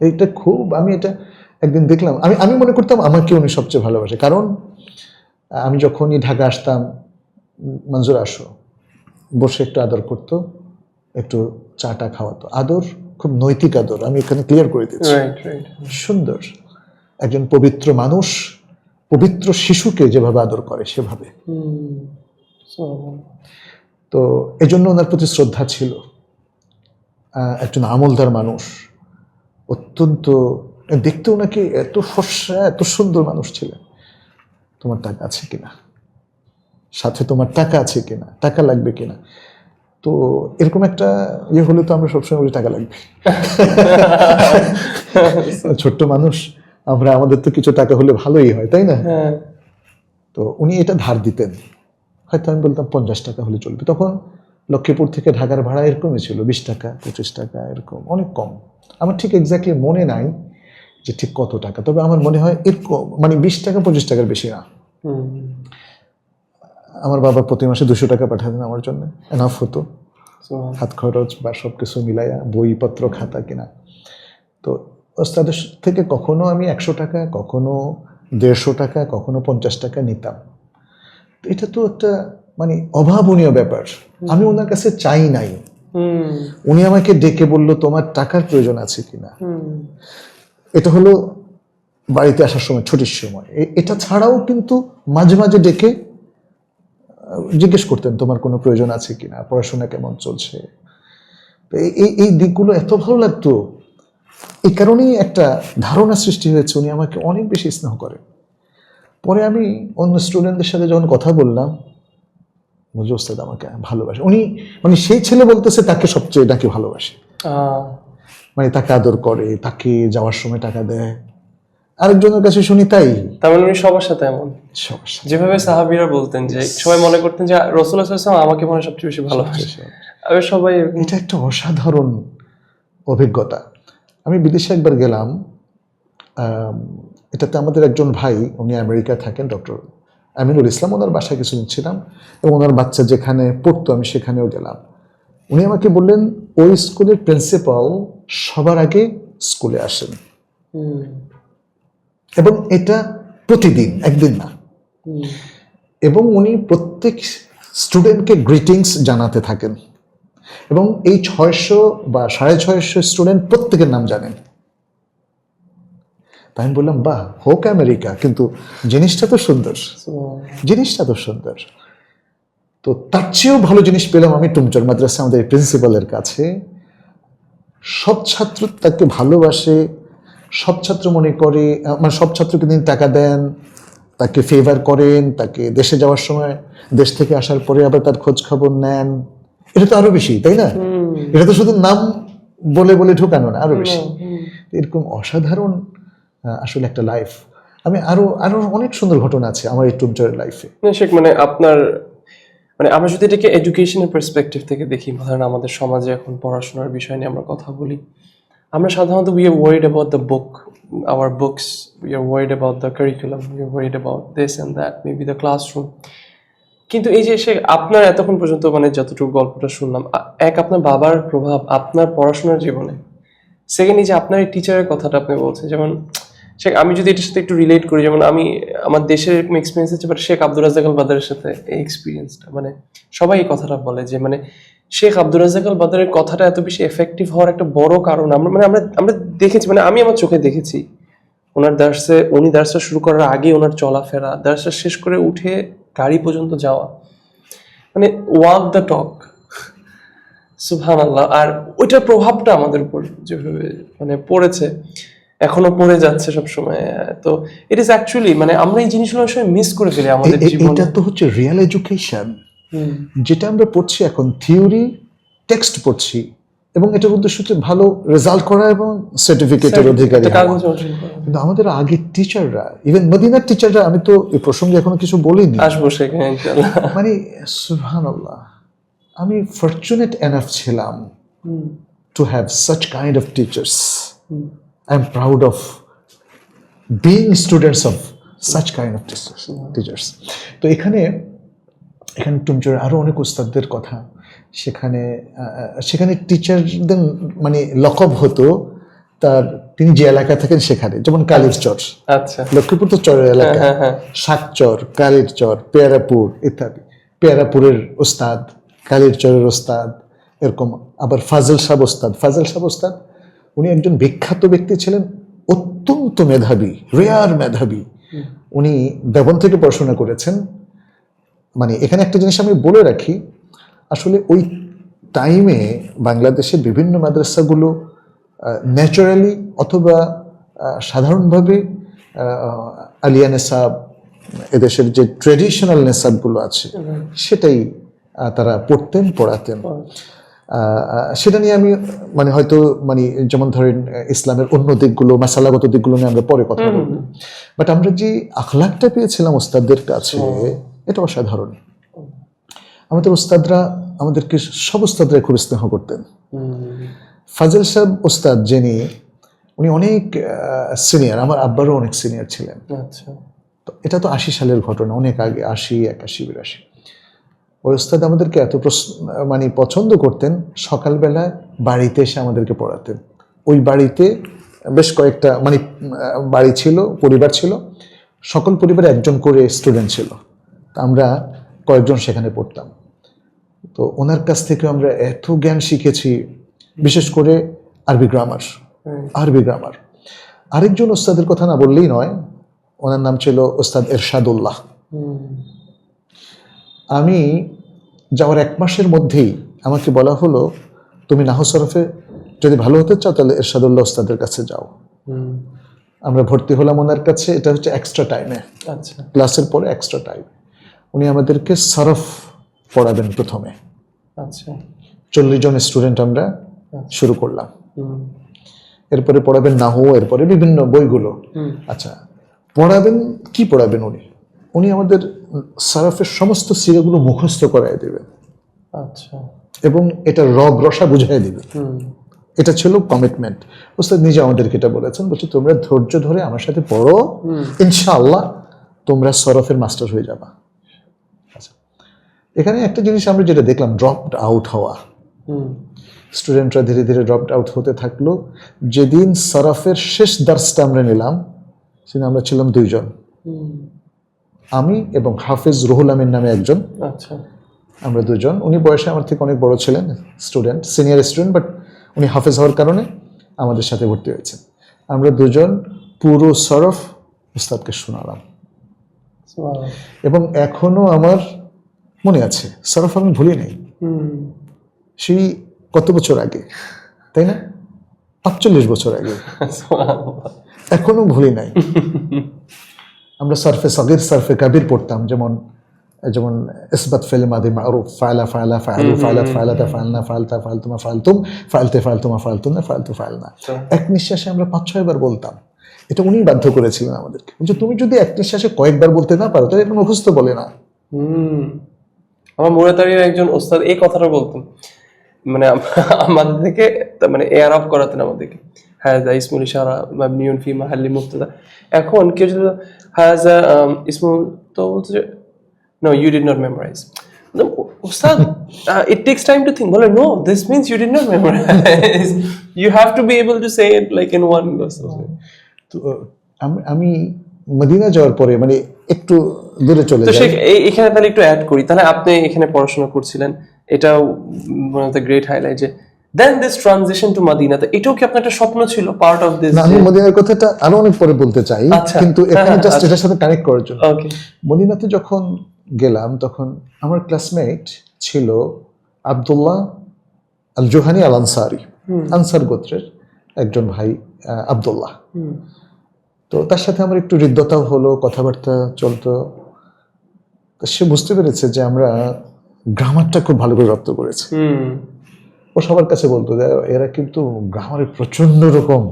এইটা খুব, আমি এটা একদিন দেখলাম, আমি মনে করতাম আমাকে উনি সবচেয়ে ভালোবাসে, কারণ আমি যখনই ঢাকা আসতাম, মঞ্জুর আসো, বসে একটু আদর করতো, একটু চাটা খাওয়াতো। আদর খুব নৈতিক আদর, আমি এখানে ক্লিয়ার করে দিচ্ছি। সুন্দর একজন পবিত্র মানুষ পবিত্র শিশুকে যেভাবে আদর করে সেভাবে। তো এজন্য ওনার প্রতি শ্রদ্ধা ছিল। একজন আমলদার মানুষ, অত্যন্ত, দেখতেও নাকি এত ফর্সা, এত সুন্দর মানুষ ছিলেন। তোমার টাকা আছে কিনা, সাথে তোমার টাকা আছে কিনা, টাকা লাগবে কিনা। তো এরকম একটা ইয়ে হলে তো আমরা সবসময় বলি টাকা লাগবে। ছোট্ট মানুষ আমরা, আমাদের তো কিছু টাকা হলে ভালোই হয়, তাই না? তো উনি এটা ধার দিতেন, হয়তো আমি বলতাম 50 টাকা হলে চলবে। তখন লক্ষ্মীপুর থেকে ঢাকার ভাড়া এরকমই ছিল, 20 টাকা 25 টাকা, এরকম অনেক কম। আমার ঠিক এক্স্যাক্টলি মনে নাই যে ঠিক কত টাকা, তবে আমার মনে হয় এরকম, মানে 20 টাকা 25 টাকার বেশি না। আমার বাবা প্রতি মাসে 200 টাকা পাঠাতেন আমার জন্য, এনাফ হতো হাত খরচ বা সবকিছু মিলাইয়া, বইপত্র খাতা কিনা। তো ওস্তাদের থেকে কখনো আমি 100 টাকা, কখনো 150 টাকা, কখনো 50 টাকা নিতাম। এটা তো একটা মানে অভাবনীয় ব্যাপার। আমি ওনার কাছে চাই নাই, উনি আমাকে ডেকে বলল তোমার টাকার প্রয়োজন আছে কিনা। এটা হলো বাড়িতে আসার সময়, ছুটির সময়। এটা ছাড়াও কিন্তু মাঝে মাঝে ডেকে জিজ্ঞেস করতেন তোমার কোনো প্রয়োজন আছে কিনা, পড়াশোনা কেমন চলছে। এই দিকগুলো এত ভালো লাগতো। এই কারণেই একটা ধারণা সৃষ্টি হয়েছে উনি আমাকে অনেক বেশি স্নেহ করেন। পরে আমি অন্য স্টুডেন্টদের সাথে যখন কথা বললাম, বুঝি ওস্তাদ আমাকে ভালোবাসে। উনি মানে সেই ছেলে বলতেছে তাকে সবচেয়ে নাকি ভালোবাসে, মানে তাকে আদর করে, তাকে যাওয়ার সময় টাকা দেয়। আরেকজনের কাছে শুনি তাই। তার মানে উনি সবার সাথে এমন, সবার সাথে। যেভাবে সাহাবীরা বলতেন যে সবাই মনে করতেন যে রাসূলুল্লাহ সাল্লাল্লাহু আলাইহি ওয়াসাল্লাম আমাকে মনে হয় সবচেয়ে বেশি ভালোবাসে, আর সবাই এরকম। এটা একটা অসাধারণ অভিজ্ঞতা। আমি বিদেশে একবার গেলাম, এটাতে আমাদের একজন ভাই, উনি আমেরিকা থাকেন, ডক্টর আমিনুল ইসলাম, ওনার বাসায় কিছুদিন ছিলাম এবং ওনার বাচ্চা যেখানে পড়তো আমি সেখানেও গেলাম। উনি আমাকে বললেন ওই স্কুলের প্রিন্সিপাল সবার আগে স্কুলে আসেন, এবং এটা প্রতিদিন, একদিন না। এবং উনি প্রত্যেক স্টুডেন্টকে গ্রিটিংস জানাতে থাকেন, এবং এই 600 বা 650 স্টুডেন্ট প্রত্যেকের নাম জানেন। তাই আমি বললাম বাহ, হোক আমেরিকা, কিন্তু জিনিসটা তো সুন্দর, জিনিসটা তো সুন্দর। তো তার চেয়েও ভালো জিনিস পেলাম আমি টুমচর মাদ্রাসা আমাদের প্রিন্সিপালের কাছে। সব ছাত্র তাকে ভালোবাসে, সব ছাত্র মনে করে, মানে সব ছাত্রকে তিনি টাকা দেন, তাকে ফেভার করেন, তাকে দেশে যাওয়ার সময়, দেশ থেকে আসার পরে আবার তার খোঁজ খবর নেন। এটা তো আরো বেশি, তাই না? এটা তো শুধু নাম বলে বলে ঢোকানো না, আরো বেশি। এরকম অসাধারণ আসলে একটা লাইফ। আমি আরো আরো অনেক সুন্দর ঘটনা আছে আমার এই টুমচরের লাইফে। মানে আপনার, মানে আমরা যদি এটাকে এডুকেশনের পার্সপেক্টিভ থেকে দেখি, ধরেন আমাদের সমাজে এখন পড়াশোনার বিষয় নিয়ে আমরা কথা বলি, আমরা সাধারণত we are worried about the book, hour books, we are worried about the curriculum, we are worried about this and that, maybe the classroom. কিন্তু এই যে আপনার এতক্ষণ পর্যন্ত মানে যতটুকু গল্পটা শুনলাম, এক আপনার বাবার প্রভাব আপনার পড়াশোনার জীবনে, সেকেন্ড এই যে আপনার এই টিচারের কথাটা আপনি বলছেন, যেমন আমি যদি এটার সাথে একটু রিলেট করি, যেমন আমি আমার দেশের এরকম এক্সপিরিয়েন্স আছে, বাট শেখ আব্দুর রাজ্জাক আল বাদারের সাথে এই এক্সপিরিয়েন্সটা, মানে সবাই এই কথাটা বলে যে মানে শেখ আব্দুর রাজ্জাক আল বাদারের কথাটা এত বেশি এফেক্টিভ হওয়ার একটা বড় কারণ আমরা দেখেছি, মানে আমি আমার চোখে দেখেছি ওনার দার্সে, উনি দার্সটা শুরু করার আগে ওনার চলাফেরা, দার্সটা শেষ করে উঠে গাড়ি পর্যন্ত যাওয়া, মানে ওয়াক দ্য টক, সুবহানাল্লাহ। আর ওইটার প্রভাবটা আমাদের উপর যেভাবে মানে পড়েছে, এখনো পড়ে যাচ্ছে সবসময়। তো ইট ইজ অ্যাকচুয়ালি, মানে আমরা এই জিনিসগুলো আসলে মিস করে ফেলি আমাদের জীবনে। এটা তো হচ্ছে রিয়েল এডুকেশন, যেটা আমরা পড়ছি এখন থিওরি, টেক্সট পড়ছি, এবং এটার উদ্দেশ্য হচ্ছে ভালো রেজাল্ট করা এবং সার্টিফিকেটের অধিকারী হওয়া। কিন্তু আমাদের আগের টিচাররা, ইভেন মদিনার টিচাররা, আমি তো এই প্রসঙ্গে এখনো কিছু বলিনি, আসবো সেখানে ইনশাআল্লাহ। মানে সুবহানাল্লাহ, আমি ফরচুনেট এনাফ ছিলাম to have such kind of teachers. I am proud of being students of such kind of teachers. তো এখানে টুমচরের আরো অনেক উস্তাদদের কথা, সেখানে সেখানে টিচারদের মানে লকব হতো তিনি যে এলাকা থাকেন সেখানে, যেমন কালীর চর, আচ্ছা লক্ষ্মীপুর তো চরের এলাকা, হ্যাঁ সাতচর, কালীর চর, পেয়ারাপুর ইত্যাদি। পেয়ারাপুরের ওস্তাদ, কালীর চরের ওস্তাদ, এরকম। আবার ফাজল সাহেব ওস্তাদ উনি একজন বিখ্যাত ব্যক্তি ছিলেন, অত্যন্ত মেধাবী, রেয়ার মেধাবী। উনি দেবন থেকে পড়াশোনা করেছেন। মানে এখানে একটা জিনিস আমি বলে রাখি, আসলে ওই টাইমে বাংলাদেশের বিভিন্ন মাদ্রাসাগুলো ন্যাচারালি অথবা সাধারণভাবে আলিয়া নেসাব, এদেশের যে ট্রেডিশনাল নেসাবগুলো আছে সেটাই তারা পড়াতেন। সেটা নিয়ে আমি মানে হয়তো মানে যেমন ধরেন ইসলামের অন্য দিকগুলো, মাসালাগত দিকগুলো নিয়ে আমরা পরে কথা বলবো, বাট আমরা যে আখলাকটা পেয়েছিলাম ওস্তাদদের কাছে এটা অসাধারণ। আমাদের ওস্তাদরা আমাদেরকে সব ওস্তাদরা খুব স্নেহ করতেন। ফাজল সাহেব ওস্তাদ যিনি, উনি অনেক সিনিয়র, আমার আব্বারও অনেক সিনিয়র ছিলেন। আচ্ছা তো এটা তো 80 সালের ঘটনা, অনেক আগে, 80, 81, 82। ওই ওস্তাদ আমাদেরকে এত মানে পছন্দ করতেন, সকালবেলা বাড়িতে এসে আমাদেরকে পড়াতেন। ওই বাড়িতে বেশ কয়েকটা মানে বাড়ি ছিল, পরিবার ছিল, সকল পরিবারে একজন করে স্টুডেন্ট ছিল। তা আমরা কয়েকজন সেখানে পড়তাম। তো ওনার কাছ থেকে আমরা এত জ্ঞান শিখেছি, বিশেষ করে আরবি গ্রামার। আরেকজন ওস্তাদের কথা না বললেই নয়, ওনার নাম ছিল ওস্তাদ এরশাদুল্লাহ। আমি যাওয়ার 1 মাসের মধ্যেই আমাকে বলা হলো, তুমি নাহু সরফে যদি ভালো হতে চাও তাহলে এরশাদুল্লাহ ওস্তাদের কাছে যাও। আমরা ভর্তি হলাম ওনার কাছে, এটা হচ্ছে এক্সট্রা টাইমে, আচ্ছা ক্লাসের পরে এক্সট্রা টাইম। উনি আমাদেরকে সরফ পড়াবেন প্রথমে। আচ্ছা 40 জন স্টুডেন্ট আমরা শুরু করলাম। এরপরে পড়াবেন নাহু, এরপরে বিভিন্ন বইগুলো। আচ্ছা কি পড়াবেন উনি আমাদের সরফের সমস্ত সিগাগুলো মুখস্থ করায় দেবেন। আচ্ছা এবং এটা রসা বুঝাই দিবে। এটা ছিল কমিটমেন্ট। ওস্তাদ নিজে আমাদেরকে এটা বলেছেন, বলছে তোমরা ধৈর্য ধরে আমার সাথে পড়ো, ইনশাআল্লাহ তোমরা সরফের মাস্টার হয়ে যাবা। আচ্ছা, এখানে একটা জিনিস আমরা যেটা দেখলাম, ড্রপড আউট হওয়া। স্টুডেন্টরা ধীরে ধীরে ড্রপড আউট হতে থাকলো। যেদিন সরফের শেষ দার্সটা আমরা নিলাম, সেদিন আমরা ছিলাম 2 জন, আমি এবং হাফিজ রুহুল আমিন নামে একজন। আচ্ছা আমরা 2 জন। উনি বয়সে আমার থেকে অনেক বড় ছিলেন, সিনিয়র স্টুডেন্ট, বাট উনি হাফেজ হওয়ার কারণে আমাদের সাথে ভর্তি হয়েছেন। আমরা 2 জন পুরো সরফ উস্তাদকে শোনালাম, এবং এখনো আমার মনে আছে। সরফ আমি ভুলি নাই, সেই কত বছর আগে, তাই না? 45 বছর আগে, এখনো ভুলি নাই। আমরা সরফে সগীর, সরফে কাবির পড়তাম, যেমন ইসবাত ফিল মাদি মারুফ, ফাআলা ফাআলা ফাআলু, ফাআলাত ফাআলাতা ফাআলনা, ফাআলতা ফাআলতুমা ফাআলতুম, ফাআলতে ফাআলতুমা ফাআলতুনা, ফাআলতু ফাআলনা। এক নিঃশ্বাসে আমরা 5-6 বার বলতাম। এটা উনি বাধ্য করেছিলেন আমাদেরকে, যে তুমি যদি এক নিঃশ্বাসে কয়েকবার বলতে না পারো তাহলে এটা মুখস্থ বলে না। আমার মুরাতারির একজন ওস্তাদ এই কথাটা বলতেন, মানে আমাদের থেকে মানে এআরব করাতেন আমাদেরকে, হাযা ইসমুল ইশারা মাবনিউন ফি মাহাল্লি মুবতাদা। এখন কেউ যদি হাযা ইসমুল, তো বলছে no, you did not memorize. No, Ustad, it takes time to think. Well, no, this means you did not memorize. You have to be able to say it like in one go. তো আমি Medina যাওয়ার পরে মানে একটু দূরে চলে যাই। এখানে তাহলে একটু অ্যাড করি, তাহলে আপনি এখানে পড়াশোনা করছিলেন, এটাও one of the great highlight যে then this transition to Madina, তো এটাও কি আপনার একটা স্বপ্ন ছিল, পার্ট অফ দিস? আমি মদিনার কথাটা আরো অনেক পরে বলতে চাই, কিন্তু এখানে জাস্ট এটার সাথে কানেক্ট করার জন্য। ওকে, মদিনাতে যখন গেলাম তখন আমার ক্লাসমেট ছিল আব্দুল্লাহ আল জোহানি আল আনসারি, আনসার গোত্রের একজন ভাই আব্দুল্লাহ। তো তার সাথে আমার একটু হৃদ্যতাও হলো, কথাবার্তা চলতো। সে বুঝতে পেরেছে যে আমরা গ্রামারটা খুব ভালো করে রপ্ত করেছি। ও সবার কাছে বলতো যে এরা কিন্তু গ্রামারে প্রচন্ড রকম।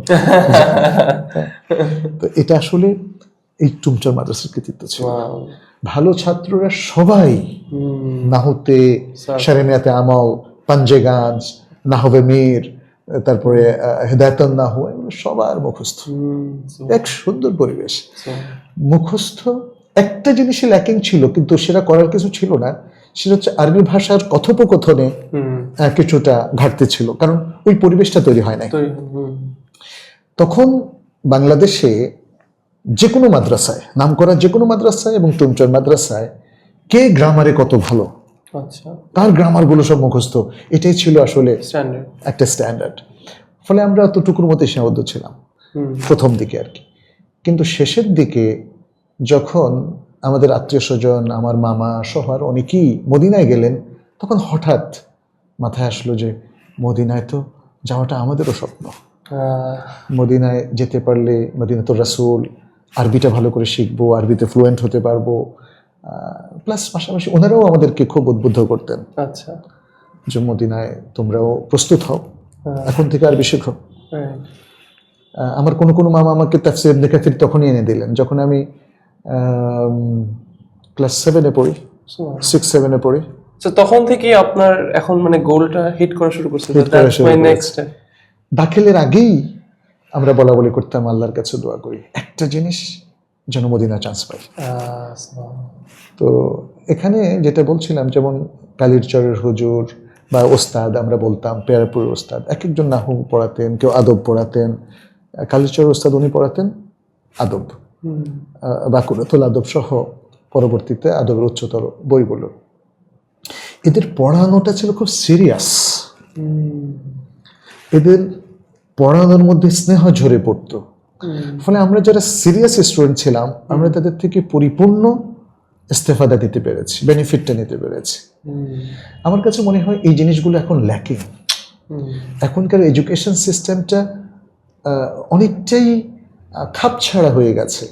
তো এটা আসলে এই টুমচার মাদ্রাসার কৃতিত্ব ছিল। ভালো ছাত্ররা সবাই নাহুতে, শারেমিয়াতে আমল, পাঞ্জেগাজ, নাহবে মীর, তারপরে হেদায়েতুন নাহু, এগুলো সবার মুখস্থ। এক সুন্দর পরিবেশ, মুখস্থ। একটা জিনিসই ল্যাকিং ছিল, কিন্তু সেটা করার কিছু ছিল না, সেটা হচ্ছে আরবি ভাষার কথোপকথনে হুম কিছুটা ঘাটতি ছিল, কারণ ওই পরিবেশটা তৈরি হয় নাই। তখন বাংলাদেশে যে কোনো মাদ্রাসায়, নামকরা যে কোনো মাদ্রাসায় এবং টুনচর মাদ্রাসায় কে গ্রামারে কত ভালো, আচ্ছা, তার গ্রামারগুলো সব মুখস্থ, এটাই ছিল আসলে স্ট্যান্ডার্ড। একটা স্ট্যান্ডার্ড। ফলে আমরা অতটুকুর মধ্যে সীমাবদ্ধ ছিলাম প্রথম দিকে আর কি। কিন্তু শেষের দিকে যখন আমাদের আত্মীয় স্বজন, আমার মামা সহ আর অনেকেই মদিনায় গেলেন, তখন হঠাৎ মাথায় আসলো যে মদিনায় তো যাওয়াটা আমাদেরও স্বপ্ন। মদিনায় যেতে পারলে মদিনাতুর রাসূল, আরবিটা ভালো করে শিখবো, আরবিতে ফ্লুয়েন্ট হতে পারবো। প্লাস পাশাপাশি ওনারাও আমাদেরকে খুব উদ্বুদ্ধ করতেন আচ্ছা, যে মদিনায় তোমরাও প্রস্তুত হও, এখন থেকে আরবি শেখো। আমার কোনো কোনো মামা আমাকে তাফসীর ইবনে কাসির তখনই এনে দিলেন যখন আমি ক্লাস 7-এ পড়ি, 6-7-এ পড়ি। তো তখন থেকে আপনার এখন মানে গোলটা হিট করা শুরু করছে, Hit করা শুরু করেছে। Next step. দাখিলের আগেই আমরা বলা বলি করতাম, আল্লাহর কাছে দোয়া করি একটা জিনিস যেন মদিনা চান্স পাই। তো এখানে যেটা বলছিলাম, যেমন কালিরচরের হুজুর বা ওস্তাদ আমরা বলতাম, পেয়ারপুরের ওস্তাদ, এক একজন নাহু পড়াতেন, কেউ আদব পড়াতেন। কালিরচরের ওস্তাদ উনি পড়াতেন আদব, বাকুরাতুল আদব সহ পরবর্তীতে আদবের উচ্চতর বইগুলো। এদের পড়ানোটা ছিল খুব সিরিয়াস, এদের পড়ানোর মধ্যে স্নেহ ঝরে পড়তো। ফলে আমরা যারা সিরিয়াস স্টুডেন্ট ছিলাম, আমরা তাদের থেকে পরিপূর্ণ ইস্তেফাদা দিতে পেরেছি, বেনিফিটটা নিতে পেরেছি। আমার কাছে মনে হয় এই জিনিসগুলো এখন ল্যাকিং। এখনকার এডুকেশন সিস্টেমটা অনেকটাই খাপছাড়া হয়ে গেছে।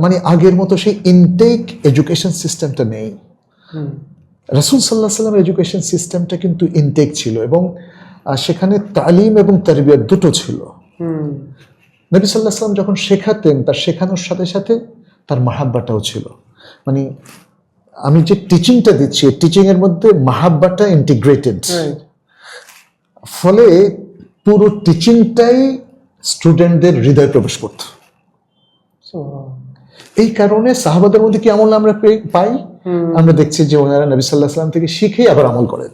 মানে আগের মতো সেই ইনটেক এডুকেশন সিস্টেমটা নেই। রাসূল সাল্লাল্লাহু আলাইহি ওয়াসাল্লামের এডুকেশন সিস্টেমটা কিন্তু ইনটেক ছিল এবং সেখানে তালিম এবং তারবিয়াত দুটো ছিল। নবী সাল্লাল্লাহু আলাইহি ওয়াসাল্লাম যখন শেখাতেন, তার শেখানোর সাথে সাথে তার মাহাব্বাটাও ছিল। মানে আমি যে টিচিংটা দিচ্ছি, টিচিং এর মধ্যে মাহাব্বাটা ইন্টিগ্রেটেড। ফলে পুরো টিচিংটাই স্টুডেন্টদের হৃদয়ে প্রবেশ করত। এই কারণে সাহাবাদের মধ্যে কি আমল আমরা পাই, আমরা দেখছি যে ওনারা নবী সাল্লাল্লাহু আলাইহি ওয়াসাল্লাম থেকে শিখেই আবার আমল করেন,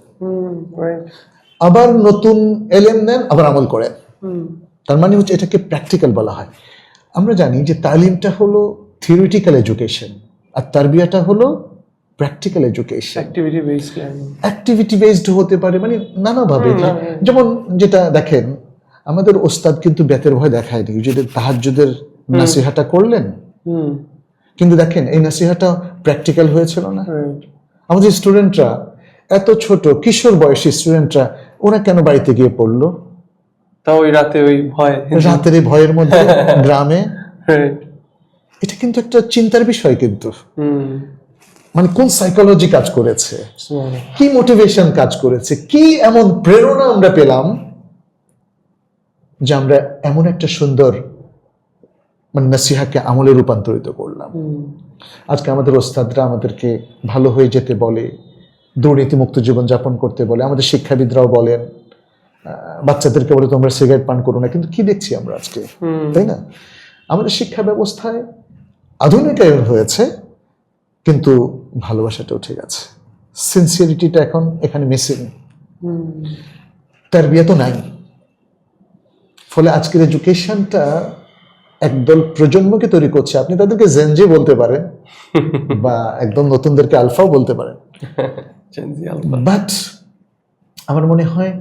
আবার নতুন এলেম নেন, আবার আমল করেন। তার মানে হচ্ছে এটাকে প্র্যাকটিক্যাল বলা হয়। আমরা জানি যে তালিমটা হলো থিওরিটিক্যাল এডুকেশন আর তারবিয়াটা হলো প্র্যাকটিক্যাল এডুকেশন। অ্যাক্টিভিটি বেসড হতে পারে, মানে নানাভাবে। যেমন যেটা দেখেন, আমাদের ওস্তাদ কিন্তু বেতের ভয় দেখায়নি, যেটা তাহাজ্জুদের নাসিহাটা করলেন, কিন্তু দেখেন এই নাসিহাটা প্র্যাকটিক্যাল হয়েছিল না। আমাদের স্টুডেন্টরা এত ছোট কিশোর বয়সী স্টুডেন্টরা, ওরা কেন বাড়িতে গিয়ে পড়লো? তাও ওই রাতে ওই ভয়, রাতের এই ভয়ের মধ্যে গ্রামে। এটা কিন্তু একটা চিন্তার বিষয়। কিন্তু মানে কোন সাইকোলজি কাজ করেছে, কি মোটিভেশন কাজ করেছে, কি এমন প্রেরণা আমরা পেলাম যে আমরা এমন একটা সুন্দর মানে নাসিহাকে আমলে রূপান্তরিত করলাম। আজকে আমাদের ওস্তাদরা আমাদেরকে ভালো হয়ে যেতে বলে, দুর্নীতিমুক্ত জীবনযাপন করতে বলে, আমাদের শিক্ষাবিদরাও বলেন, বাচ্চাদেরকে বলে তোমরা সিগারেট পান করো না। কিন্তু কি দেখছি আমরা আজকে, তাই না? আমাদের শিক্ষা ব্যবস্থায় আধুনিকায়ন হয়েছে, কিন্তু ভালোবাসাটা উঠে গেছে, সিনসিয়ারিটিটা এখন এখানে মিসিং, তারবিয়া তো নাই। ফলে আজকের এডুকেশনটা একদল প্রজন্মকে তৈরি করছে। আপনি তাদেরকে জেনজি বলতে পারেন বা একদম নতুনদেরকে আলফাও বলতে পারেন, বাট আমার মনে হয়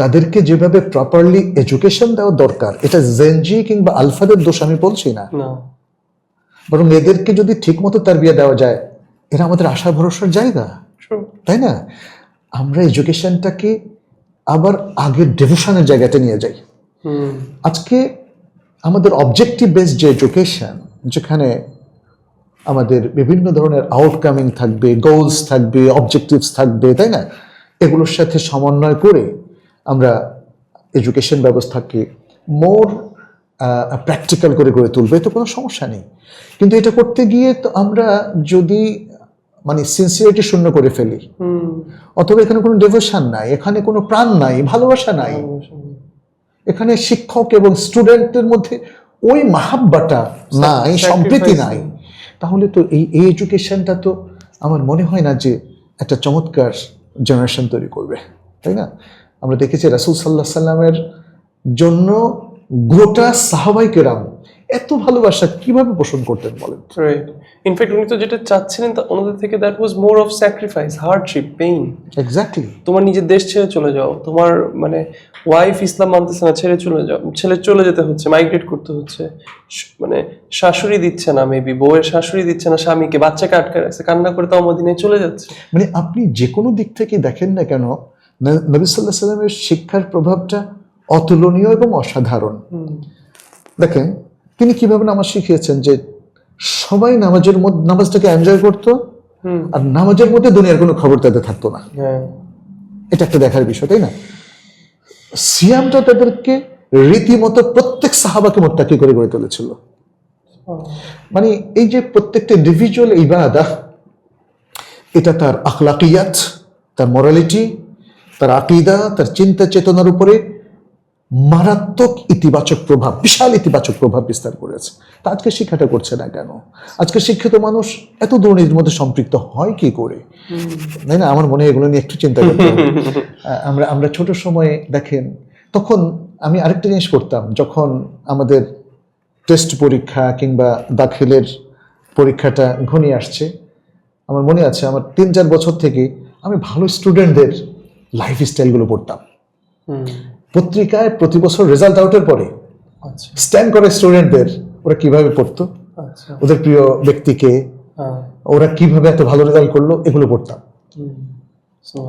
তাদেরকে যেভাবে প্রপারলি এডুকেশন দেওয়া দরকার, এটা জেনজি কিংবা আলফাদের দোষ আমি বলছি না, বরং এদেরকে যদি ঠিক মতো তারবিয়া দেওয়া যায়, এরা আমাদের আশা ভরসার জায়গা, তাই না? আমরা এডুকেশনটাকে আবার আগের ডেভোশনের জায়গাতে নিয়ে যাই। আজকে আমাদের অবজেক্টিভ বেসড যে এডুকেশন, যেখানে আমাদের বিভিন্ন ধরনের আউটকামিং থাকবে, গোলস থাকবে, অবজেক্টিভস থাকবে, তাই না? এগুলোর সাথে সমন্বয় করে আমরা এডুকেশন ব্যবস্থাকে মোর প্র্যাকটিক্যাল করে গড়ে তুলবো, এতে কোনো সমস্যা নেই। কিন্তু এটা করতে গিয়ে তো আমরা যদি মানে সিনসিয়ারিটি শূন্য করে ফেলি, অথবা এখানে কোনো ডেভোশন নাই, এখানে কোনো প্রাণ নাই, ভালোবাসা নাই, এখানে শিক্ষক এবং স্টুডেন্টের মধ্যে ওই মাহাব্বাটা নাই, সম্প্রীতি নাই, তাহলে তো এই এডুকেশনটা তো আমার মনে হয় না যে একটা চমৎকার জেনারেশন তৈরি করবে, তাই না? আমরা দেখেছি রাসূল সাল্লাল্লাহু আলাইহি সাল্লামের জন্য গোটা সাহাবায়ে কেরাম এত ভালোবাসা কিভাবে পোষণ করতেন বলেন? রাইট, ইনফ্যাক্ট উনি তো যেটা চাচ্ছিলেন তা ওনাদের থেকে that was more of sacrifice, hardship, pain. Exactly. তোমার নিজের দেশ ছেড়ে চলে যাও, তোমার মানে ওয়াইফ ইসলাম মানতেছে না, ছেড়ে চলে যাও, ছেড়ে চলে যেতে হচ্ছে, মাইগ্রেট করতে হচ্ছে, মানে শাশুড়ি দিচ্ছে না, মেবি বউয়ের শাশুড়ি দিচ্ছে না স্বামীকে, বাচ্চাকে আটকে রাখছে, কান্না করে তাও মদিনায় চলে যাচ্ছে। মানে আপনি যে কোনো দিক থেকে দেখেন না কেন, নবী সাল্লাল্লাহু আলাইহি সাল্লামের শিক্ষার প্রভাবটা অতুলনীয় এবং অসাধারণ। দেখেন তিনি কিভাবে নামাজ শিখিয়েছেন, যে সবাই নামাজটাকে এনজয় করতো, আর নামাজের মধ্যে দুনিয়ার কোনো খবর তাদের থাকতো না। হ্যাঁ, এটা একটা দেখার বিষয়, তাই না? সিয়ামটা তাদেরকে রীতিমতো প্রত্যেক সাহাবাকে মুত্তাকি করে গড়ে তুলেছিল। মানে এই যে প্রত্যেকটা ইন্ডিভিজুয়াল ইবাদা, এটা তার আখলাকিয়াত, তার মোরালিটি, তার আকীদা, তার চিন্তা চেতনার উপরে মারাত্মক ইতিবাচক প্রভাব, বিশাল ইতিবাচক প্রভাব বিস্তার করেছে। তা আজকে শিক্ষাটা করছে না কেন? আজকে শিক্ষিত মানুষ এত দুর্নীতির মধ্যে সম্পৃক্ত হয় কি করে, তাই না? আমার মনে হয় এগুলো নিয়ে একটু চিন্তা করতে হবে। আমরা ছোট সময়ে দেখেন, তখন আমি আরেকটা জিনিস করতাম, যখন আমাদের টেস্ট পরীক্ষা কিংবা দাখিলের পরীক্ষাটা ঘনিয়ে আসছে, আমার মনে আছে আমার 3-4 বছর থেকে আমি ভালো স্টুডেন্টদের লাইফ স্টাইলগুলো পড়তাম। পত্রিকায় প্রতি বছর রেজাল্ট আউটের পরে আচ্ছা স্ট্যান্ড করে স্টুডেন্টদের ওরা কিভাবে পড়তো, আচ্ছা, ওদের প্রিয় ব্যক্তিকে, হ্যাঁ, ওরা কিভাবে এত ভালো রেজাল্ট করলো, এগুলো পড়তাম।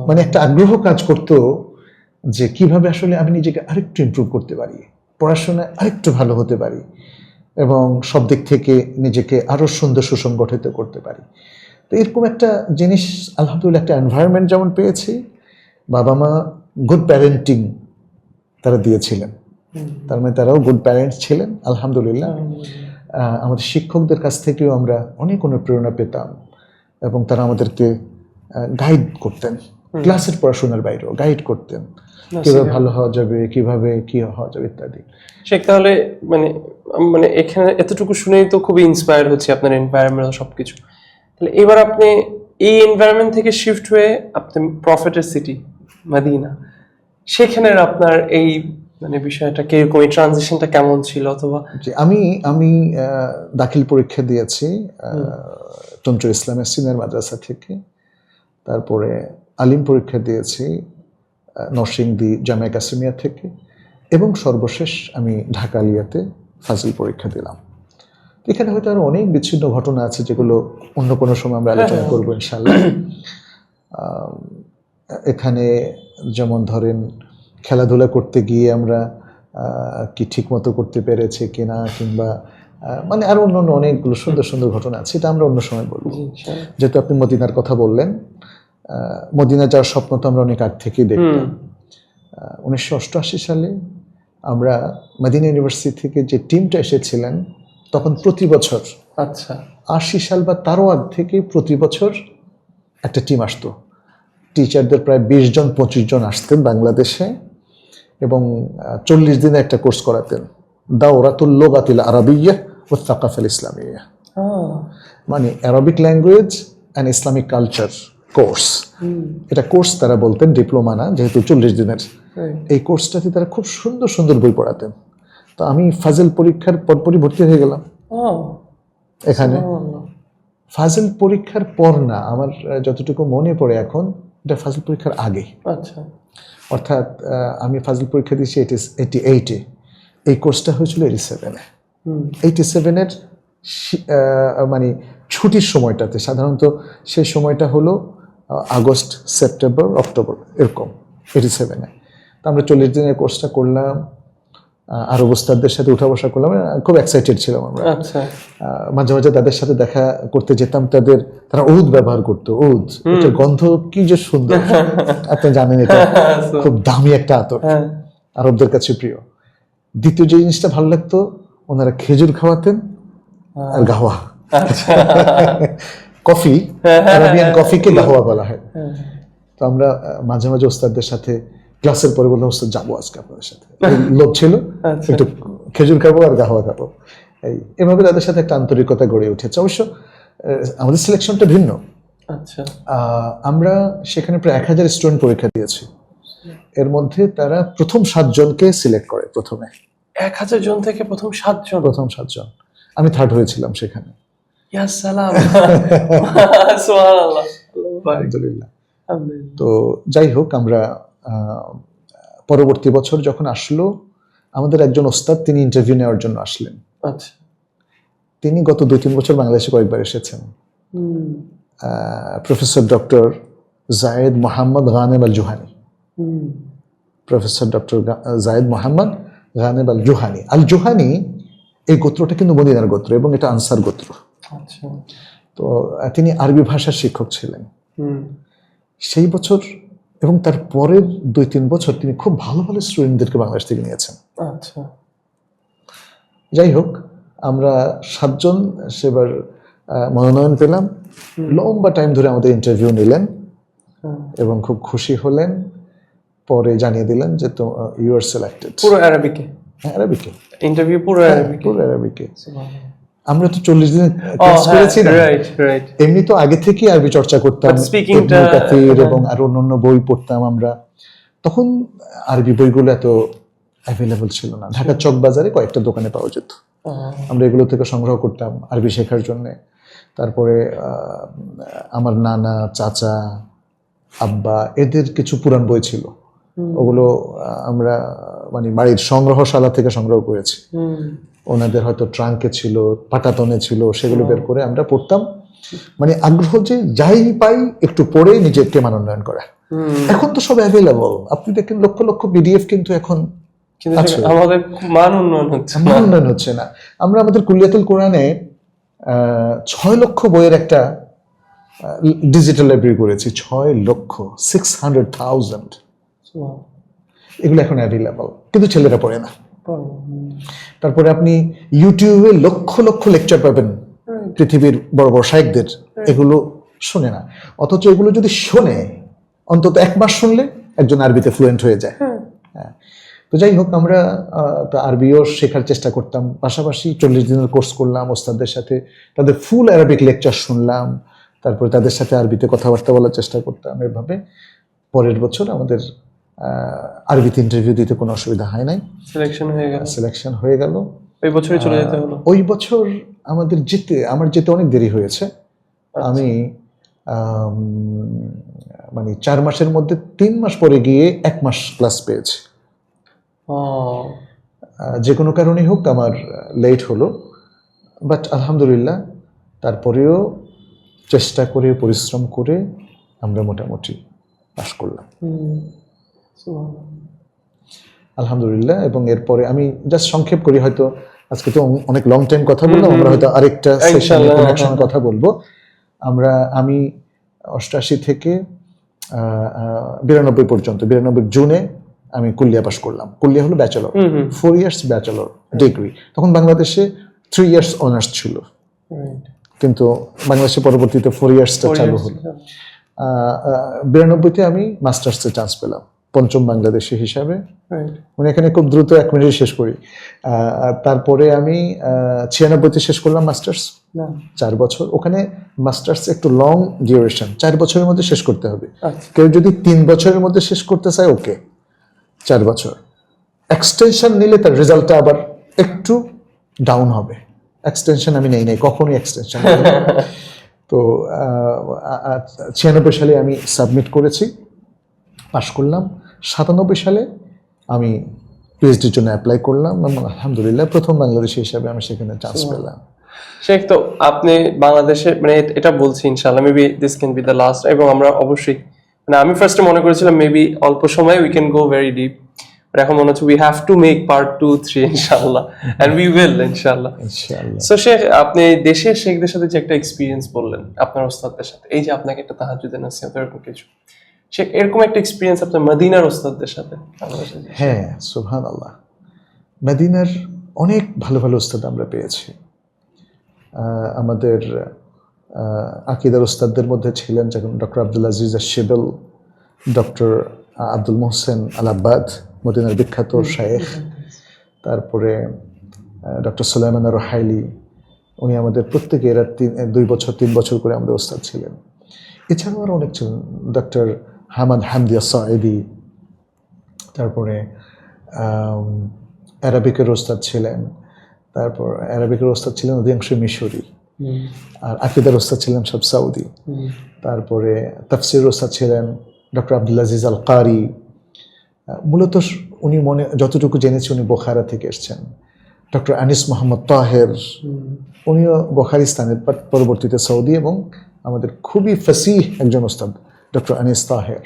মানে একটা আগ্রহ কাজ করতো যে কিভাবে আসলে আমি নিজেকে আরেকটু ইমপ্রুভ করতে পারি, পড়াশোনায় আরেকটু ভালো হতে পারি, এবং সব দিক থেকে নিজেকে আরো সুন্দর সুসংগঠিত করতে পারি। তো এরকম একটা জিনিস আলহামদুলিল্লাহ, একটা এনভায়রনমেন্ট যেমন পেয়েছি, বাবা মা গুড প্যারেন্টিং তারা দিয়েছিলেন, তার মানে তারাও গুড প্যারেন্টস ছিলেন আলহামদুলিল্লাহ। আমাদের শিক্ষকদের কাছ থেকেও আমরা অনেক অনুপ্রেরণা পেতাম, এবং তারা আমাদেরকে গাইড করতেন, ক্লাসের পড়াশোনার বাইরেও গাইড করতেন, কিভাবে ভালো হওয়া যাবে, কিভাবে কি হওয়া যাবে ইত্যাদি। শেখ, তাহলে মানে মানে এখানে এতটুকু শুনেই তো খুবই ইন্সপায়ার হচ্ছে আপনার এনভায়রনমেন্ট সবকিছু। তাহলে এবার আপনি এই এনভায়রনমেন্ট থেকে শিফট হয়ে আপনি প্রফেটের সিটি মদিনা, সেখানের আপনার এই মানে বিষয়টা কিরকম, এই ট্রানজিশনটা কেমন ছিল? অথবা যে আমি দাখিল পরীক্ষা দিয়েছি তন্ত্র ইসলামের সিনিয়র মাদ্রাসা থেকে, তারপরে আলিম পরীক্ষা দিয়েছি নরসিংদী জামিয়া কাসিমিয়া থেকে, এবং সর্বশেষ আমি ঢাকা আলিয়াতে ফাজিল পরীক্ষা দিলাম। এখানে হয়তো আরো অনেক বিচ্ছিন্ন ঘটনা আছে, যেগুলো অন্য কোনো সময় আমরা আলোচনা করবো ইনশাল্লাহ। এখানে যেমন ধরেন, খেলাধুলা করতে গিয়ে আমরা কি ঠিক মতো করতে পেরেছি কিনা, কিংবা মানে আরো অন্যান্য অনেকগুলো সুন্দর সুন্দর ঘটনা আছে, এটা আমরা অন্য সময় বলবো। যেহেতু আপনি মদিনার কথা বললেন, মদিনা যাওয়ার স্বপ্ন তো আমরা অনেক আগ থেকেই দেখতাম। 1988 সালে আমরা মদিনা ইউনিভার্সিটি থেকে যে টিমটা এসেছিলেন, তখন প্রতি বছর, আচ্ছা 80 সাল বা তারও আগ থেকে প্রতি বছর একটা টিম আসতো। টিচারদের প্রায় 20 জন 25 জন আসতেন বাংলাদেশে, এবং 40 দিনে একটা কোর্স করাতেন, দাওরাতুল লুগাতিল আরাবিয়্যাহ ওয়া সাকাফাল ইসলামিয়্যাহ, মানে Arabic language and Islamic culture course. এটা কোর্স তারা বলতেন, ডিপ্লোমা না, যেহেতু 40 দিনের। এই কোর্সটাতে তারা খুব সুন্দর সুন্দর বই পড়াতেন। তো আমি ফাজিল পরীক্ষার পরপরই ভর্তি হয়ে গেলাম এখানে। ফাজিল পরীক্ষার পর না, আমার যতটুকু মনে পড়ে এখন, এটা ফাজিল পরীক্ষার আগে। আচ্ছা, অর্থাৎ আমি ফাজিল পরীক্ষা দিয়েছি 88-এ, এই কোর্সটা হয়েছিল 87-এ। 87-এর মানে ছুটির সময়টাতে, সাধারণত সেই সময়টা হলো আগস্ট, সেপ্টেম্বর, অক্টোবর, এরকম 87-এ। তো আমরা 40 দিনের কোর্সটা করলাম, আর ওস্তাদদের সাথে উঠা বসা করলাম, খুব এক্সাইটেড ছিলাম আমরা। আচ্ছা, মাঝে মাঝে তাদের সাথে দেখা করতে যেতাম, তারা উদ ব্যবহার করতো, উদ, এটার গন্ধ কি যে সুন্দর, আপনি জানেন এটা খুব দামি একটা আতর, আরবদের কাছে প্রিয়। দ্বিতীয় যে জিনিসটা ভালো লাগতো, ওনারা খেজুর খাওয়াতেন আর গাওয়া, কফি, আরাবিয়ান কফিকে গাওয়া বলা হয়। তো আমরা মাঝে মাঝে ওস্তাদদের সাথে ক্লাসের পরে বললাম, ওস্তাদ যাবো আজকে আপনাদের সাথে, লোভ ছিল, একটু খেজুর খাবো আর গাওয়া খাবো। এভাবে তাদের সাথে একটা আন্তরিকতা গড়ে উঠেছে। অবশ্য আমাদের সিলেকশনটা ভিন্ন, আচ্ছা, আমরা সেখানে প্রায় 1000 স্টুডেন্ট পরীক্ষা দিয়েছি। এর মধ্যে তারা প্রথম 7 জনকে সিলেক্ট করে। প্রথমে 1000 জন থেকে প্রথম 7 জন? প্রথম 7 জন। আমি থার্ড হয়েছিলাম সেখানে। ইয়া সালাম, সুবহানাল্লাহ, আলহামদুলিল্লাহ। আলহামদুলিল্লাহ। তো যাই হোক, আমরা পরবর্তী বছর যখন আসলো, আমাদের একজন ওস্তাদ তিনি ইন্টারভিউ নেওয়ার জন্য আসলেন। আচ্ছা, তিনি গত 2-3 বছর বাংলাদেশে কয়েকবার এসেছেন। হুম, প্রফেসর ডক্টর জায়েদ মোহাম্মদ গানেব আল জুহানি। হুম, প্রফেসর ডক্টর জায়েদ মোহাম্মদ গানেব আল জুহানি। আল জুহানি এই গোত্রটা কিন্তু মদিনার গোত্র এবং এটা আনসার গোত্র। আচ্ছা, তো তিনি আরবি ভাষার শিক্ষক ছিলেন হুম, সেই বছর, এবং তার পরের 2-3 বছর তিনি খুব ভালো ভালো স্টুডেন্টদেরকে বাংলাদেশ থেকে নিয়েছেন। আচ্ছা, যাই হোক, আমরা 7 জন সেবার মনোনয়ন পেলাম। লম্বা টাইম ধরে আমাদের ইন্টারভিউ নিলেন হুম। এবং খুব খুশি হলেন। পরে জানিয়ে দিলেন যে তো ইউ আর সিলেক্টেড। পুরো আরবিকে আরবিকে, ইন্টারভিউ, পুরো আরবিকে? পুরো আরবিকে। সুবহানাল্লাহ। আমরা তো 40 দিন ও ক্লাস হ্যাঁ, করেছি না, রাইট, রাইট। এমনি তো আগে থেকেই আরবি চর্চা করতাম, But speaking ইবনে টা- কাসির এবং আরো অন্যান্য বই পড়তাম আমরা। তখন আরবি বইগুলো এত অ্যাভেলেবল ছিল না। ঢাকার চক বাজারে কয়েকটা দোকানে পাওয়া যেত। আমরা এগুলো থেকে সংগ্রহ করতাম আরবি শেখার জন্য। তারপরে আমার নানা, চাচা, আব্বা এদের কিছু পুরান বই ছিল, ওগুলো আমরা মানে বাড়ির সংগ্রহশালা থেকে সংগ্রহ করেছি। হুম, ওনাদের হয়তো ট্রাঙ্কে ছিল, পাটাতনে ছিল, সেগুলো বের করে আমরা পড়তাম। মানে আগ্রহ যে যাই পাই একটু পড়ে নিজেকে মানোন্নয়ন করা। হুম। এখন তো সব অ্যাভেলেবল, আপনি দেখেন লক্ষ লক্ষ পিডিএফ কিন্তু এখন কিন্তু আচ্ছা। আমাদের মান উন্নয়ন হচ্ছে না। মানোন্নয়ন হচ্ছে না। আমরা আমাদের কুলিয়াতুল কোরআনে 6 লক্ষ বইয়ের একটা ডিজিটাল লাইব্রেরি করেছি। 6 লক্ষ, 600,000। এগুলো এখন অ্যাভেলেবল, কিন্তু ছেলেরা পড়ে না। তারপরে আপনি ইউটিউবে লক্ষ লক্ষ লেকচার পাবেন পৃথিবীর বড় বড় শায়েখদের, এগুলো শোনে না। অথচ এগুলো যদি শোনে, অন্তত 1 মাস শুনলে একজন আরবিতে ফ্লুয়েন্ট হয়ে যায়। হ্যাঁ। তো যাই হোক, আমরা তো আরবিও শেখার চেষ্টা করতাম, পাশাপাশি 40 দিনের কোর্স করলাম ওস্তাদদের সাথে, তাদের ফুল আরবিক লেকচার শুনলাম, তারপরে তাদের সাথে আরবিতে কথাবার্তা বলার চেষ্টা করতাম। এভাবে পরের বছর আমাদের আরবিতে ইন্টারভিউ দিতে কোনো অসুবিধা হয় নাই, সিলেকশন হয়ে গেল। সিলেকশন হয়ে গেল। ওই বছরই চলে যেতে হলো? ওই বছর আমার যেতে অনেক দেরি হয়েছে। আমি মানে 4 মাসের মধ্যে 3 মাস পরে গিয়ে 1 মাস ক্লাস পেয়েছি। যে কোনো কারণেই হোক আমার লেট হলো, বাট আলহামদুলিল্লাহ তারপরেও চেষ্টা করে পরিশ্রম করে আমরা মোটামুটি পাস করলাম আলহামদুলিল্লাহ। এবং এরপরে আমি জাস্ট সংক্ষেপ করি, হয়তো আজকে তো অনেক লং টাইম কথা বললাম, আমরা হয়তো আরেকটা সেশনে কোনো একসময় কথা বলবো। আমি 88 থেকে 92 পর্যন্ত, 92 জুনে আমি কুলিয়া পাস করলাম। কুলিয়া হলো ব্যাচেলর, 4 ইয়ার্স ব্যাচেলর ডিগ্রি। তখন বাংলাদেশে 3 ইয়ার্স অনার্স ছিল, কিন্তু বাংলাদেশে পরবর্তীতে 4 ইয়ার্সটা চালু হলো। 92-তে আমি মাস্টার্সে চান্স পেলাম, পঞ্চম বাংলাদেশি হিসাবে। মানে এখানে খুব দ্রুত 1 মিনিটে শেষ করি। তারপরে আমি 96-তে শেষ করলাম মাস্টার্স, 4 বছর। ওখানে মাস্টার্স একটু লং ডিউরেশন, 4 বছরের মধ্যে শেষ করতে হবে। কেউ যদি 3 বছরের মধ্যে শেষ করতে চায়, ওকে 4 বছর। এক্সটেনশন নিলে তার রেজাল্টটা আবার একটু ডাউন হবে। এক্সটেনশন আমি নেই নাই, কখনোই এক্সটেনশন। তো 96 সালে আমি সাবমিট করেছি, পাশ করলাম। 97 সালে আমি পিএইচডির জন্য অ্যাপ্লাই করলাম এবং আলহামদুলিল্লাহ প্রথম বাংলাদেশি হিসাবে আমি সেখানে চান্স পেলাম। শেখ, তো আপনি বাংলাদেশে, মানে এটা বলছি ইনশাআল্লাহ maybe this can be the last, এবং আমরা অবশ্যই, মানে আমি ফার্স্টে মনে করেছিলাম মেবি অল্প সময় we can go very deep, but এখন মনে হচ্ছে we have to make part 2, 3 ইনশাআল্লাহ, এন্ড উই উইল ইনশাআল্লাহ। সো শেখ, আপনি দেশের শেখদের সাথে যে একটা এক্সপিরিয়েন্স বললেন আপনার ওস্তাদদের সাথে, এই যে আপনাকে একটা তাহাজ্জুদের নসিহত এরকম কিছু, শেখ এরকম একটা এক্সপিরিয়েন্স আপনার মদিনার ওস্তাদদের সাথে? হ্যাঁ, সুবহানাল্লাহ, মদিনার অনেক ভালো ভালো ওস্তাদ আমরা পেয়েছি। আমাদের আকিদার ওস্তাদদের মধ্যে ছিলেন যেমন ডক্টর আব্দুল আজিজ আশ-শিবল, ডক্টর আব্দুল মোহসেন আল আব্বাদ, মদিনার বিখ্যাত শায়েখ। তারপরে ডক্টর সুলাইমান আর রোহাইলি, উনি আমাদের প্রত্যেকে 2 বছর 3 বছর করে আমাদের ওস্তাদ ছিলেন। এছাড়াও আরও অনেক ছিলেন, ডক্টর হামাদ হামদিয়া সাঈদী, তারপরে অ্যারাবিকের ওস্তাদ ছিলেন, তারপর অ্যারাবিকের ওস্তাদ ছিলেন অধিকাংশ মিশরি, আর আকিদার ওস্তাদ ছিলেন সব সাউদি। তারপরে তাফসির ওস্তাদ ছিলেন ডক্টর আব্দুল আজিজ আল কারি। মূলত উনি যতটুকু জেনেছি উনি বোখারা থেকে এসছেন। ডক্টর আনিস মোহাম্মদ তাহের, উনিও বোখারিস্তানের, পরবর্তীতে সৌদি, এবং আমাদের খুবই ফাসিহ একজন ওস্তাদ ডক্টর আনিস তাহের।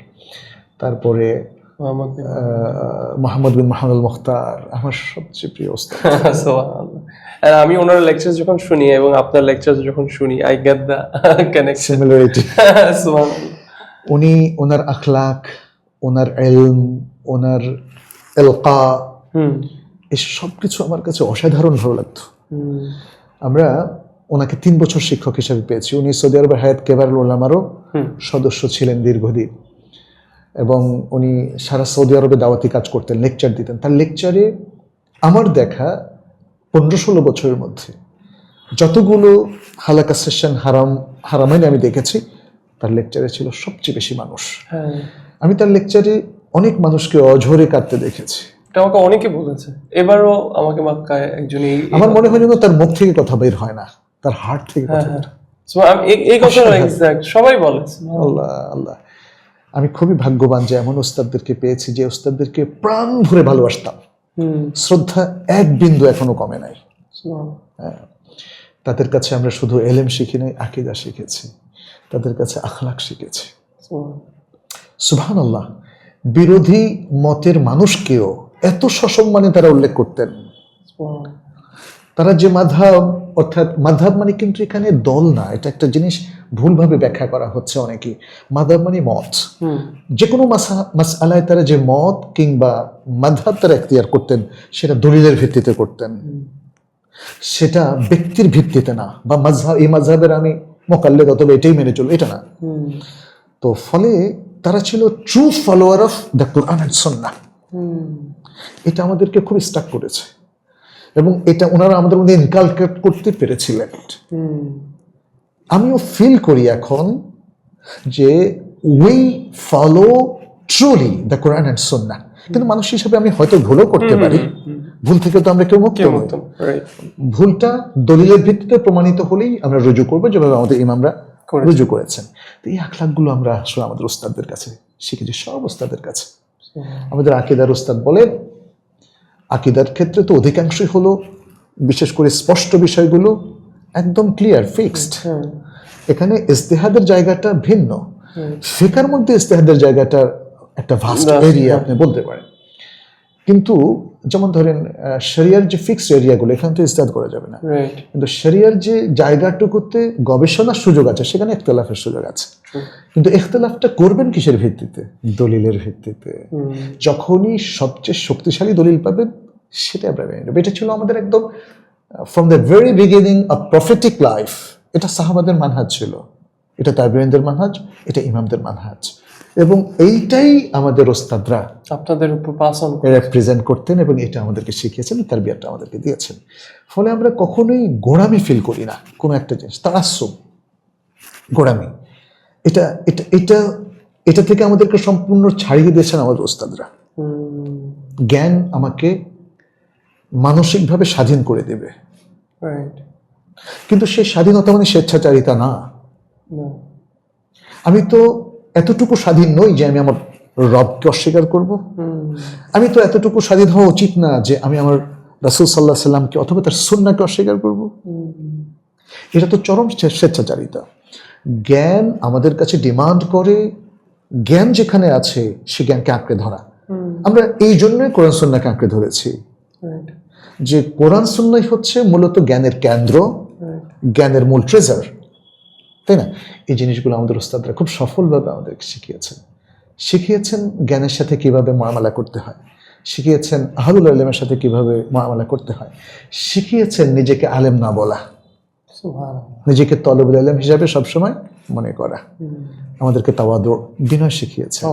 তারপরে মোহাম্মদ বিন মাহমুদ মুখতার আমার সবচেয়ে প্রিয় ওস্তাদ। আর আমি ওনার লেকচার যখন শুনি এবং আপনার লেকচার যখন শুনি, I get the connection, similarity. উনি ওনার আখলাক, ওনার ইলম, ওনার এলকা, এই সব কিছু আমার কাছে অসাধারণ ভালো লাগতো। আমরা ওনাকে 3 বছর শিক্ষক হিসেবে পেয়েছি। উনি সৌদি আরবের হায়াত কেবারুল উলামারও সদস্য ছিলেন দীর্ঘদিন, এবং উনি সারা সৌদি আরবে দাওয়াতি কাজ করতেন, লেকচার দিতেন। তার লেকচারে আমার দেখা 15-16 বছরের মধ্যে যতগুলো হালাকা সেশন হারামাইনে আমি দেখেছি, তার লেকচারে ছিল সবচেয়ে বেশি মানুষ। আমি তার লেকচারে অনেক মানুষকে অঝরে কাঁদতে দেখেছি। এটা আমাকে অনেকে বলেছে। এবারও আমাকে মক্কায় একজন, আমার মনে হয় যেন তার মুখ থেকে কথা বের হয় না, তার হার্ট থেকে কথা বের হয়। এই কথা এক্সাক্ট সবাই বলে। আল্লাহ আল্লাহ, আমি খুবই ভাগ্যবান যে এমন ওস্তাদদেরকে পেয়েছি, যে ওস্তাদদেরকে প্রাণ ভরে ভালোবাসতাম। শ্রদ্ধা এক বিন্দু এখনো কমে নাই। তাদের কাছে আমরা শুধু এলেম শিখি নাই, আকীদা শিখেছি, তাদের কাছে আখলাক শিখেছি। সুবহানাল্লাহ। বিরোধী মতের মানুষকেও এত সসম্মানে তারা উল্লেখ করতেন। তারা যে মাযহাব, অর্থাৎ মাযহাব মানে কিন্তু এখানে দল না, এটা একটা জিনিস ভুলভাবে ব্যাখ্যা করা হচ্ছে অনেকেই। মাযহাব মানে মত। যে কোনো মাসআলায় তারা যে মত কিংবা মাযহাব তারা ইখতিয়ার করতেন, সেটা দলিলের ভিত্তিতে করতেন, সেটা ব্যক্তির ভিত্তিতে না, বা মাযহাব, এই মাযহাবের আমি মুকাল্লিদ অথবা এটাই মেনে চলব, এটা না। তো ফলে তারা ছিল true follower of the Quran and Sunnah. এটা আমাদেরকে খুব স্টাক করেছে, এবং এটা ওনারা আমাদের মধ্যে ইনকালকেট করতে পেরেছিলেন। আমিও ফিল করি এখন যে we follow truly the Quran and Sunnah. কিন্তু মানুষ হিসেবে আমি হয়তো ভুলও করতে পারি, ভুল থেকে তো আমরা কেউ মুক্ত নই। ভুলটা দলিলের ভিত্তিতে প্রমাণিত হলেই আমরা রুজু করবো, যেভাবে আমাদের ইমামরা রুজু করেছেন। তো এই আখলাকগুলো আমরা আসলে আমাদের উস্তাদদের কাছে শিখেছি, সব উস্তাদের কাছে। আমাদের আকীদার উস্তাদ বলেন, আকীদার ক্ষেত্রে তো অধিকাংশই হলো, বিশেষ করে স্পষ্ট বিষয়গুলো একদম ক্লিয়ার ফিক্সড। এখানে ইজতিহাদের জায়গাটা ভিন্ন, ফিকহের মধ্যে ইজতিহাদের জায়গাটা একটা ভাস্ট এরিয়া আপনি বলতে পারেন। কিন্তু যেমন ধরেন শরিয়ার যে ফিক্সড এরিয়াগুলো, এখানে তো ইজতিহাদ করা যাবে না, কিন্তু শরিয়ার যে জায়গাটুকুতে গবেষণার সুযোগ আছে, সেখানে ইখতিলাফের সুযোগ আছে। কিন্তু ইখতিলাফটা করবেন কিসের ভিত্তিতে? দলিলের ভিত্তিতে। যখনই সবচেয়ে শক্তিশালী দলিল পাবেন, সেটা আমরা মেনে নেব। এটা ছিল আমাদের একদম from the very beginning of prophetic life. এটা সাহাবাদের মানহাজ ছিল, এটা তাবেঈনদের মানহাজ, এটা ইমামদের মানহাজ, এবং এইটাই আমাদের ওস্তাদরা আপনাদের উপর পাস অন রিপ্রেজেন্ট করতেন, এবং এটা আমাদেরকে শিখিয়েছেন, তারবিয়াতটা আমাদেরকে দিয়েছেন। ফলে আমরা কখনোই গোড়ামি ফিল করি না কোনো একটা জিনিস, তাআসসুব, গোড়ামি, এটা এটা এটা এটা থেকে আমাদেরকে সম্পূর্ণ ছাড়িয়ে দিয়েছেন আমাদের ওস্তাদরা। জ্ঞান আমাকে মানসিকভাবে স্বাধীন করে দেবে, কিন্তু সেই স্বাধীনতা মানে স্বেচ্ছাচারিতা না। আমি তো এতটুকু স্বাধীন নই যে আমি আমার রবকে অস্বীকার করব। আমি তো এতটুকু স্বাধীন হওয়া উচিত না যে আমি আমার রাসূল সাল্লাল্লাহু আলাইহি সাল্লামকে অথবা তার সুন্নাহকে অস্বীকার করব। এটা তো চরম স্বেচ্ছাচারিতা। জ্ঞান আমাদের কাছে ডিমান্ড করে, জ্ঞান যেখানে আছে সে জ্ঞানকে আঁকড়ে ধরা। আমরা এই জন্যই কোরআন সুন্নাহকে আঁকড়ে ধরেছি, যে কোরআন সুন্নাহই হচ্ছে মূলত জ্ঞানের কেন্দ্র, জ্ঞানের মূল ট্রেজার, তাই না? এই জিনিসগুলো আমাদের ওস্তাদরা খুব সফলভাবে আমাদেরকে শিখিয়েছেন জ্ঞানের সাথে কিভাবে মুআমালা করতে হয়, শিখিয়েছেন আহলুল ইলমের সাথে কিভাবে মুআমালা করতে হয়, শিখিয়েছেন নিজেকে আলেম না বলা, নিজেকে তলবুল ইলম হিসাবে সবসময় মনে করা, আমাদেরকে তাওয়াদু, বিনয় শিখিয়েছেন,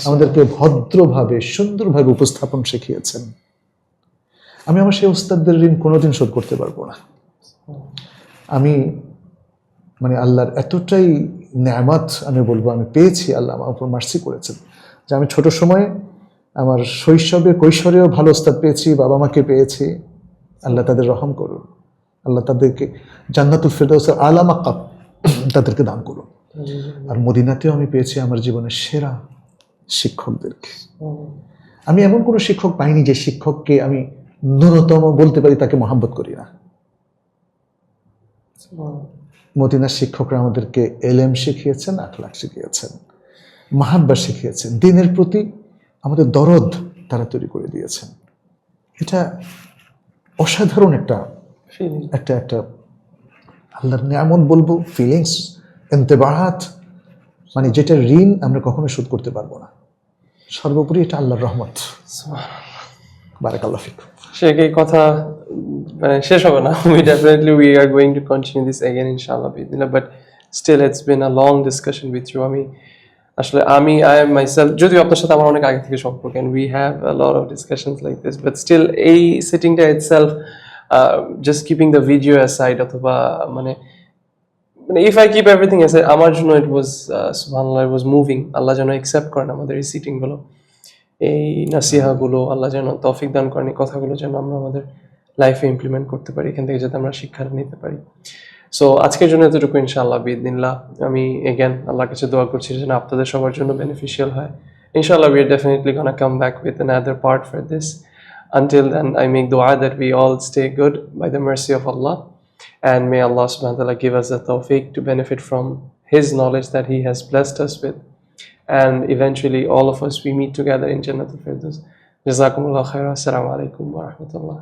আমাদেরকে ভদ্রভাবে সুন্দরভাবে উপস্থাপন শিখিয়েছেন। আমি আমার সেই ওস্তাদদের ঋণ কোনোদিন শোধ করতে পারবো না। আমি মানে আল্লাহর এতটাই নেয়ামত আমি বলবো আমি পেয়েছি, আল্লাহ আমার উপর মার্সি করেছেন, যে আমি ছোট সময়ে আমার শৈশবে কৈশোরেও ভালো ওস্তাদ পেয়েছি, বাবা মাকে পেয়েছি, আল্লাহ তাদের রহম করুন, আল্লাহ তাদেরকে জান্নাতুল ফেরদাউসের আলা মাকাম তাদেরকে দান করুন। আর মদিনাতেও আমি পেয়েছি আমার জীবনের সেরা শিক্ষকদেরকে। আমি এমন কোনো শিক্ষক পাইনি যে শিক্ষককে আমি ন্যূনতম বলতে পারি তাকে মহাব্বত করি না। মদিনার শিক্ষকরা আমাদেরকে এলেম শিখিয়েছেন, আখলাক শিখিয়েছেন, মাহাব্বা শিখিয়েছেন, দিনের প্রতি আমাদের দরদ তারা তৈরি করে দিয়েছেন। এটা অসাধারণ একটা আল্লাহর নিয়ামত বলবো, ফিলিংস, ইন্তেবাহাত, মানে যেটা ঋণ আমরা কখনো শোধ করতে পারবো না। সর্বোপরি এটা আল্লাহর রহমত। বারাকাল্লাহ ফিক। শেখ, এই কথা মানে শেষ হবে না। we are going to continue this again inshallah বিদিনা, but still it's been a long discussion with you. I am myself, যদিও আপনার সাথে আমার অনেক আগে থেকে সম্পর্ক, and we have a lot of discussions like this, but still এই সিটিংটা itself, just keeping the video aside, অথবা মানে if I keep everything aside, আমার জন্য it was subhanallah, it was moving. আল্লাহ যেন accept করেন আমাদের এই সিটিং গুলো, এই নাসিহাগুলো, আল্লাহ যেন তৌফিক দান করেন, এই কথাগুলো যেন আমরা আমাদের লাইফে ইমপ্লিমেন্ট করতে পারি, এখান থেকে যাতে আমরা শিক্ষা নিতে পারি। সো আজকের জন্য এতটুকু ইনশাআল্লাহ বিদিনিল্লাহ। আমি এগেন আল্লাহর কাছে দোয়া করছি যেন আপনাদের সবার জন্য বেনিফিশিয়াল হয়। ইনশাআল্লাহ we are definitely gonna come back with another part for this. Until then, I make dua that we all stay good by the mercy of Allah, and may Allah subhanahu wa ta'ala give us the tawfiq to benefit from His knowledge that He has blessed us with, and eventually all of us we meet together in Jannatul Firdaus. Jazakumullah khairan. Assalamu alaikum wa rahmatullah.